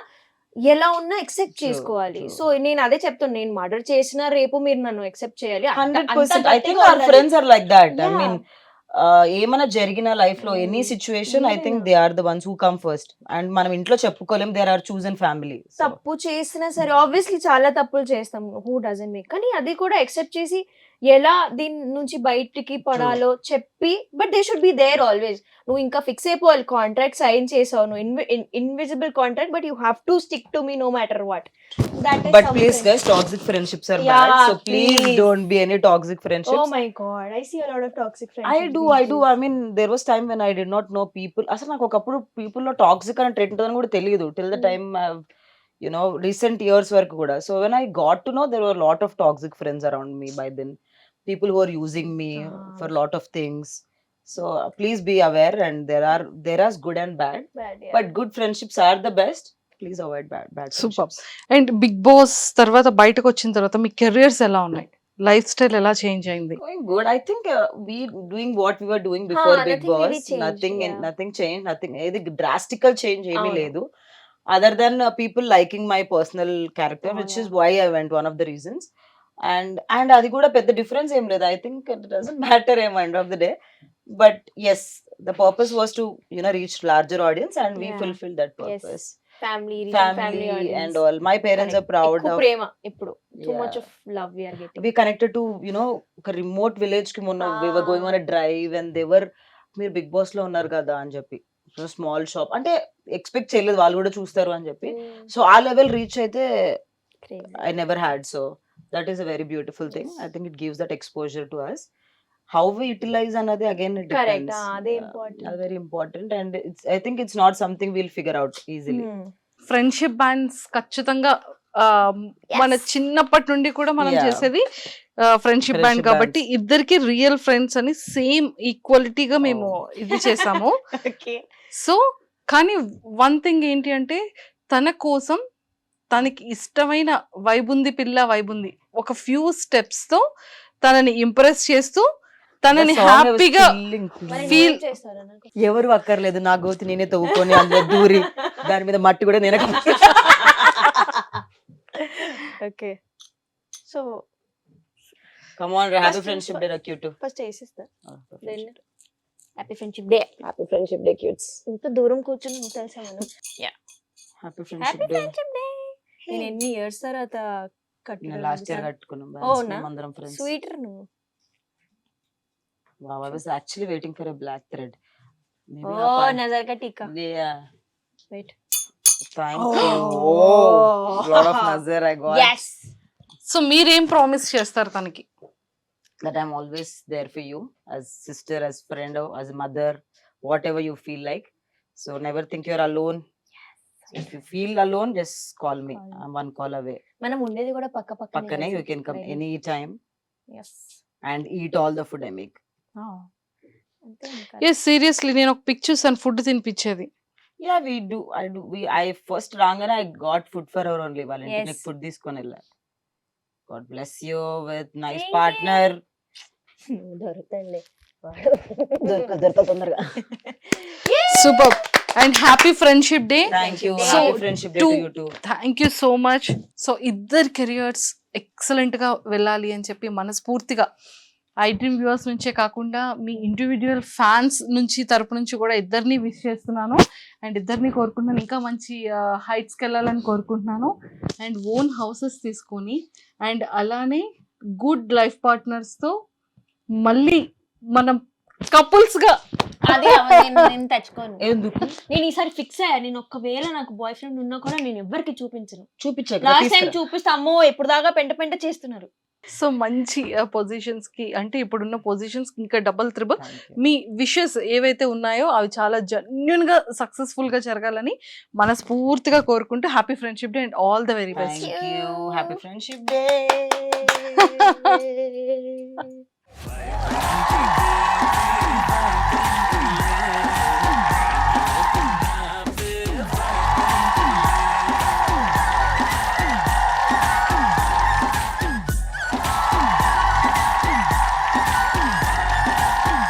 ఎలా ఉన్నా ఎక్సెప్ట్ True, చేసుకోవాలి. true. సో నేను అదే చెప్తాను, నేను మర్డర్ చేసినా రేపు మీరు నన్ను ఎక్సెప్ట్ చేయాలి. 100%. I think our friends are like that. I mean, ఏమైనా జరిగిన లైఫ్ లో any situation I think they are the ones who come first. And మనం ఇంట్లో చెప్పుకోలేం, దేర్ ఆర్ చూజన్ ఫ్యామిలీ. తప్పు చేసినా సరే ఆబ్వియస్లీ చాలా తప్పులు చేస్తాం, హూ డజంట్ మేక్, కానీ అది కూడా ఎక్సెప్ట్ చేసి ఎలా దీని నుంచి బయటికి పడాలో చెప్పి, but they should be there always. నువ్వు ఇంకా ఫిక్స్ అయిపోవాలి, కాంట్రాక్ట్ సైన్ చేసావు, నువ్వు invisible contract, but you have to stick to me no matter what. But please guys, toxic friendships are bad. Yeah, So please please. don't be any toxic friendships. Oh my god, I see a lot of toxic I friendships. do. I mean, there was time when I did not know people. అసలు నాకు ఒకప్పుడు people లో టాక్సిక్ అనే ట్రెండ్ ఉంటుందని కూడా తెలియదు. Till the time recent years వరకు కూడా. So when I got to know, there were a lot of toxic friends around me by then. People who are using me for a lot of things. So please be aware, and there is good and bad. Bad, yeah. But good friendships are the best. Please avoid bad Super. friendships. And Bigg Boss తర్వాత బయటకు వచ్చిన తర్వాత మీ కెరియర్స్ ఎలా ఉన్నాయి, లైఫ్ స్టైల్ ఎలా చేంజ్ అయింది? Going good. I think we doing what we were doing before Big nothing really Boss. changed, Nothing yeah. nothing changed. Nothing. ఏది drastical change ఏమీ అవును. లేదు. Other than people liking my personal character, which is అవునా. why I went, one of the reasons. And అది కూడా పెద్ద డిఫరెన్స్ ఏం లేదు. I think it doesn't matter at end of the day. But yes, the purpose was to reach larger audience, and we Yeah. fulfilled that Yes. purpose. Family Family audience. and all. My parents are proud ఎక్కువ of. ప్రేమ ఇప్పుడు too Yeah. much of love we are getting. We connected to ఒక రిమోట్ విలేజ్ కి మొన్న we were going on a drive and they were, మీరు బిగ్ బాస్ లో ఉన్నారు కదా అని చెప్పి, స్మాల్ షాప్ అంటే ఎక్స్పెక్ట్ చేయలేదు వాళ్ళు కూడా చూస్తారు అని చెప్పి. సో ఆ లెవెల్ రీచ్ అయితే Crazy. I never had. So that is a very beautiful thing. I think it gives that exposure to us. How we utilize another, again, it Correct. depends. అదే important. Very important, and I think it's not something we'll figure out easily. Friendship bands ఖచ్చితంగా మన Yes. చిన్నప్పటి నుండి కూడా మనం Yeah. చేసేది ఫ్రెండ్షిప్ బ్యాండ్ Friendship కాబట్టి ఇద్దరికి రియల్ ఫ్రెండ్స్ అని సేమ్ ఈక్వాలిటీగా మేము ఇది చేసాము. Okay. సో కానీ వన్ థింగ్ ఏంటి అంటే తన కోసం తనకి ఇష్టమైన వైబుంది పిల్ల వైబుంది ఒక ఫ్యూ స్టెప్స్ తో తనని ఇంప్రెస్ చేస్తూ తనని The song I was హ్యాపీగా feeling. మరి Feel- నువ్వేం చేస్తారా నాకు? ఎవరు అక్కర్లేదు, నా గోతి నేనే తవ్వుకొని అందులో దూరి దాని మీద మట్టి కూడా నేనే okay, so come on, happy First- friendship day cute. First వేసిస్తా, happy friendship day. Happy friendship day cutes. ఇంత దూరం కూర్చొని తెలుసా మనం happy happy friendship day. Friendship day. నేను ఎన్ని ఇయర్స్ తర్వాత లాస్ట్ ఇయర్ కట్టుకున్నాం అవునా? అందరం ఫ్రెండ్స్. స్వీటర్ నువ్వు. Wow, I was actually waiting for a black thread. Maybe ఓ నజర్ కా టీకా. Yeah. Wait. Thank Oh. you. Oh, lot of nazar I got. Yes. So మీరేం ప్రామిస్ చేస్తారు తనకి? That I'm always there for you, as sister, as friend, or as mother, whatever you feel like. So never think you're alone. If you feel alone, just call me. I'm one call away. మనం ఉండేది కూడా పక్క Pakkane, you can come anytime Yes. and eat all the food I make. అంతే ఇంకా. ఏ సీరియస్లీ నేను ఒక పిక్ చూసాను food తినిపించేది. Yeah, we do. I first rangana I got food for her only. Valentine Yes. food తీసుకొని వెళ్ళా. God bless you with nice Thank partner. దొరుకుతాండి. దొరక తొందరగా. Super and happy friendship day. Thank you. So, Happy friendship day to you too. Thank you so much. So ఇద్దరు కెరియర్స్ ఎక్సలెంట్ గా వెళ్ళాలి అని చెప్పి మనస్ఫూర్తిగా ఐ డ్రీమ్ వ్యూవర్స్ నుంచే కాకుండా మీ ఇండివిజువల్ ఫ్యాన్స్ నుంచి తరపు నుంచి కూడా ఇద్దరిని విష్ చేస్తున్నాను. అండ్ ఇద్దరిని కోరుకుంటున్నాను ఇంకా మంచి హైట్స్కి వెళ్ళాలని కోరుకుంటున్నాను. అండ్ ఓన్ హౌసెస్ తీసుకొని అండ్ అలానే గుడ్ లైఫ్ పార్ట్నర్స్తో మళ్ళీ మనం కపుల్స్గా అదే నేను తెచ్చుకోను. ఎందుకు నేను ఈసారి ఫిక్స్ అయ్యా, నేను ఒకవేళ నాకు బాయ్ ఫ్రెండ్ ఉన్నా కూడా నేను ఎవరికి చూపించను. చూపించాక లాస్ట్ టైం చూపిస్తే అమ్మో ఎప్పుడు దాకా పెంట చేస్తున్నారు. సో మంచి పొజిషన్స్కి అంటే ఇప్పుడున్న పొజిషన్స్కి ఇంకా డబల్ త్రిబుల్ మీ విషెస్ ఏవైతే ఉన్నాయో అవి చాలా జెన్యున్గా సక్సెస్ఫుల్గా జరగాలని మనస్ఫూర్తిగా కోరుకుంటూ happy friendship day and all the very best. Happy friendship day.